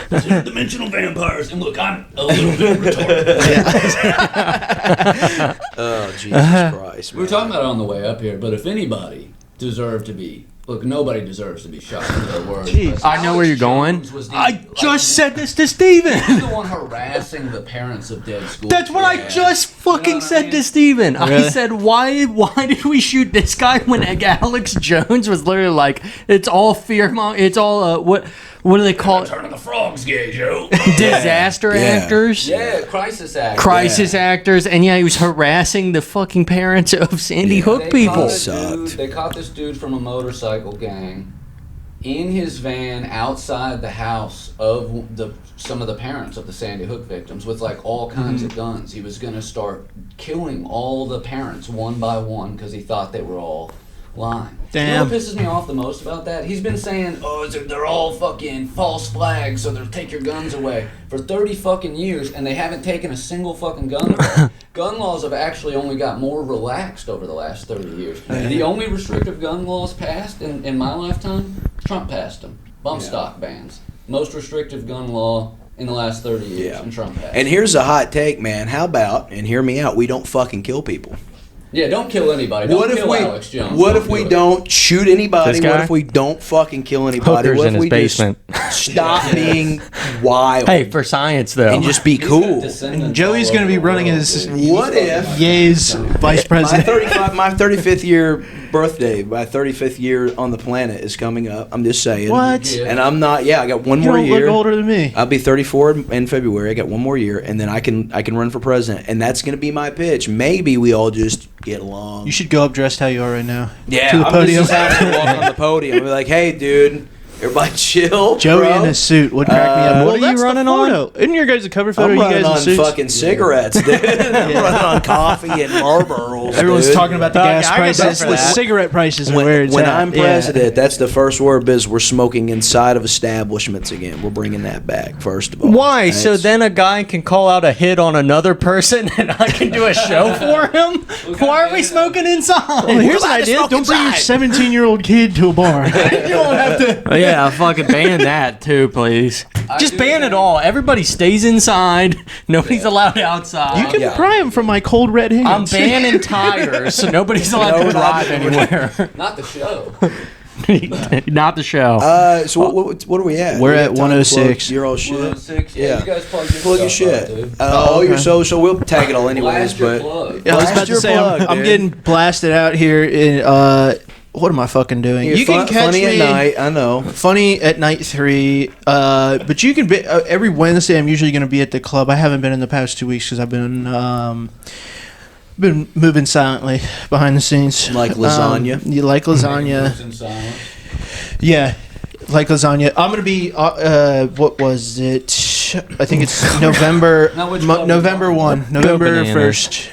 These are dimensional vampires. And look, I'm a little bit retarded. Oh, Jesus Christ. We were man. talking about it on the way up here, but if anybody deserved to be, look, nobody deserves to be shot for their words. Jeez. but I know where you're going. Jones was the- I like, just said this to Steven. He's the one harassing the parents of dead school. That's what I kids. just fucking You know what I said mean? to Steven. I Really? said, why did we shoot this guy when Alex Jones was literally like, it's all fear, it's all, what do they call it? Turning the frogs gay, Joe. Disaster Yeah. actors? Yeah, crisis act. Crisis actors, and yeah, he was harassing the fucking parents of Sandy Hook people. Sucked. They caught this dude from a motorcycle gang in his van outside the house of some of the parents of the Sandy Hook victims with like all kinds of guns. He was gonna start killing all the parents one by one because he thought they were all lying. You know Damn. what pisses me off the most about that? He's been saying, oh, they're all fucking false flags, so they'll take your guns away for 30 fucking years, and they haven't taken a single fucking gun away. Gun laws have actually only got more relaxed over the last 30 years. The only restrictive gun laws passed in my lifetime, Trump passed them. Bump stock bans. Most restrictive gun law in the last 30 years, Yeah. and Trump passed. And here's a hot take, man. How about, and hear me out, we don't fucking kill people. Yeah, don't kill anybody. Don't What if kill we? Alex Jones. What if we do it. don't shoot anybody? This What guy? if we don't fucking kill anybody? Hookers What in if his we basement. just stop being wild Hey, for science though. and just be He's got cool? descendants And Joey's all gonna be over the running world, his- dude. What if? Ye's vice president. My 35th year birthday, my 35th year on the planet is coming up. I'm just saying. What? Yeah. And I'm not. Yeah, I got one You more don't year. look older than me. I'll be 34 in February. I got one more year, and then I can run for president, and that's going to be my pitch. Maybe we all just get along. You should go up dressed how you are right now. Yeah, to the I'm podium. just having to walk on the podium and be like, "Hey, dude, everybody chill." Joey bro. in a suit would crack me up. What Well, are you that's the running on? photo. Isn't your guys' cover photo? I'm You running guys in on suits? fucking cigarettes, dude. I'm running on coffee and Marlboros. Everyone's dude. talking about the Dog, gas I can vote prices. for The that. cigarette prices are where it's When at. I'm Yeah. president, that's the first word biz. We're smoking inside of establishments again. We're bringing that back, first of all. Why? So That's- then a guy can call out a hit on another person and I can do a show for him? Why are we smoking inside? Well, here's an allowed to idea. smoke Don't bring your inside. 17-year-old kid to a bar. You don't have to. Yeah, fucking ban that too, please. Just do ban it think- all. Everybody stays inside. Nobody's allowed outside. You can Yeah. pry him from my cold red hands. I'm banning tires, so nobody's allowed No, to we're not drive doing anywhere. Not the show. Not the show. So what are we at? We're We at got time to 106. plug Your old shit. 106. Yeah, Yeah. you guys plug your Plug your stuff shit. up, dude. All your okay. social. We'll tag it all anyways, Blast your but plug. Yeah, I was Blast about to your say, plug, I'm dude. getting blasted out here in, what am I fucking doing? You're You can catch funny me at night. I know. funny at night 3, but you can be, every Wednesday I'm usually going to be at the club. I haven't been in the past 2 weeks because I've been moving silently behind the scenes. Like lasagna? You like lasagna. Moves in silence. Yeah, like lasagna. I'm gonna be. What was it? I think it's November. Now, which club November you going? 1, November Bananas. 1st,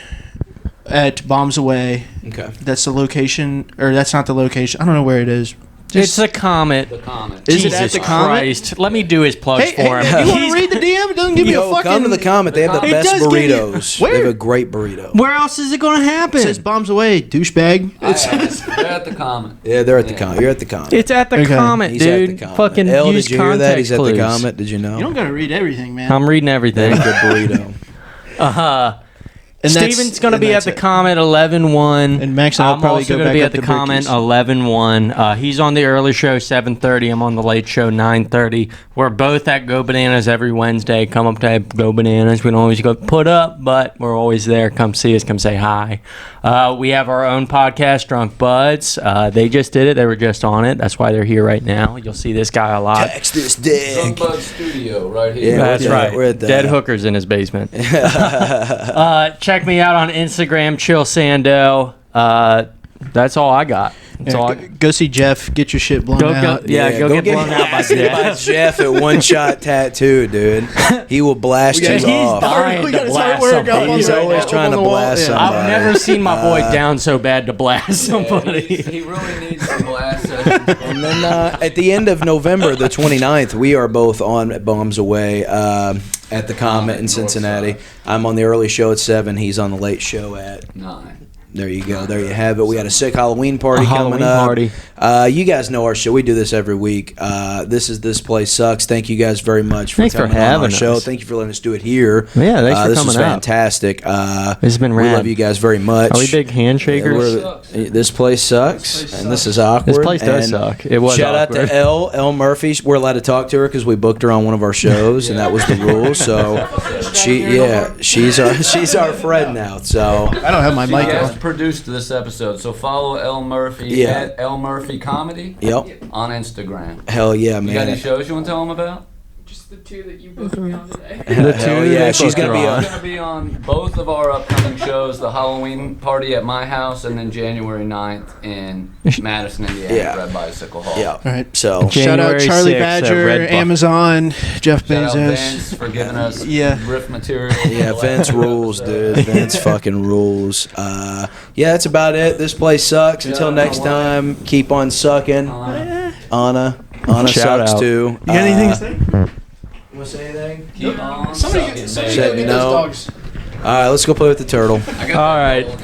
at Bombs Away. Okay. That's the location, or that's not the location. I don't know where it is. It's a Comet. The comment. Is it Jesus at the Comet? Christ. Let me do his plugs Hey, for him. hey, you want He's- to read the DM? It doesn't give me a Yo, fucking. come to the comment. They have the It best does give you- burritos. Where? They have a great burrito. Where else is it going to happen? It says Bombs Away, douchebag. I asked. They're at the comment. Yeah, they're at the Yeah. comment. You're at the comment. It's at the Okay. Comet, He's dude. at the comment. Fucking L, use did you hear context that? He's at clues. the comment. Did you know? You don't gotta read everything, man. I'm reading They everything. have a good burrito. And that's- Steven's going to and be at that's the it. Comment 11-1. And Max and I'll I'm probably also go gonna back be up at the to Comment Bricky's. 11-1. He's on the early show 7:30. I'm on the late show 9:30. We're both at Go Bananas every Wednesday. Come up to Go Bananas. We don't always go put up, but we're always there. Come see us. Come say hi. We have our own podcast, Drunkbudz. They just did it. They were just on it. That's why they're here right now. You'll see this guy a lot. Text this dick. Drunkbudz Studio right here. Yeah, That's we're right. we're at the- Dead hookers in his basement. Check me out on Instagram, Chill Sando. That's all I got. Go see Jeff. Get your shit blown out. Go get blown out by Jeff. Jeff at One Shot Tattoo, dude. He will blast you He's off. dying We to got his blast artwork up somebody. on He's the- always up trying on to the wall. blast Yeah. somebody. I've never seen my boy down so bad to blast somebody. He really needs some blast sessions. And then at the end of November, the 29th, we are both on Bombs Away at the Comet in Cincinnati. I'm on the early show at 7. He's on the late show at 9. There you go. There you have it. We got a sick Halloween party Halloween coming up. party. You guys know our show. We do this every week. This place sucks. Thank you guys very much for Thanks for coming on our having show. us. Thank you for letting us do it here. Yeah, thanks for this coming is out. fantastic. This has been We rad. love you guys very much. Are we big handshakers? This place sucks, and this is awkward. This place does and suck. It was shout out awkward. to Elle Murphy. We're allowed to talk to her because we booked her on one of our shows, and that was the rule. So she's our friend now. So I don't have my She mic has on. produced this episode, so follow Elle Murphy Yeah. at Elle Murphy Comedy yep, on Instagram. hell yeah, You got any man. shows you want to tell them about? Just the two that you booked me on today. The Hell two yeah, they she's booked gonna her be on. on. We're going to be on both of our upcoming shows, the Halloween party at my house and then January 9th in Madison, Indiana, Yeah. Red Bicycle Hall. Yeah. All right. So Shout out January Charlie 6th at Badger, Red Buck. Amazon, Jeff Shout out Bezos. Vince for giving us Yeah. riff material. yeah, Vince rules, dude. Vince fucking rules. Yeah, that's about it. This place sucks. Until next time, keep on sucking. Anna Shout sucks out. too. You got anything to say? Want to say anything? Keep on Somebody sucking, Said baby. no. All right, let's go play with the turtle. I got All that right. gold.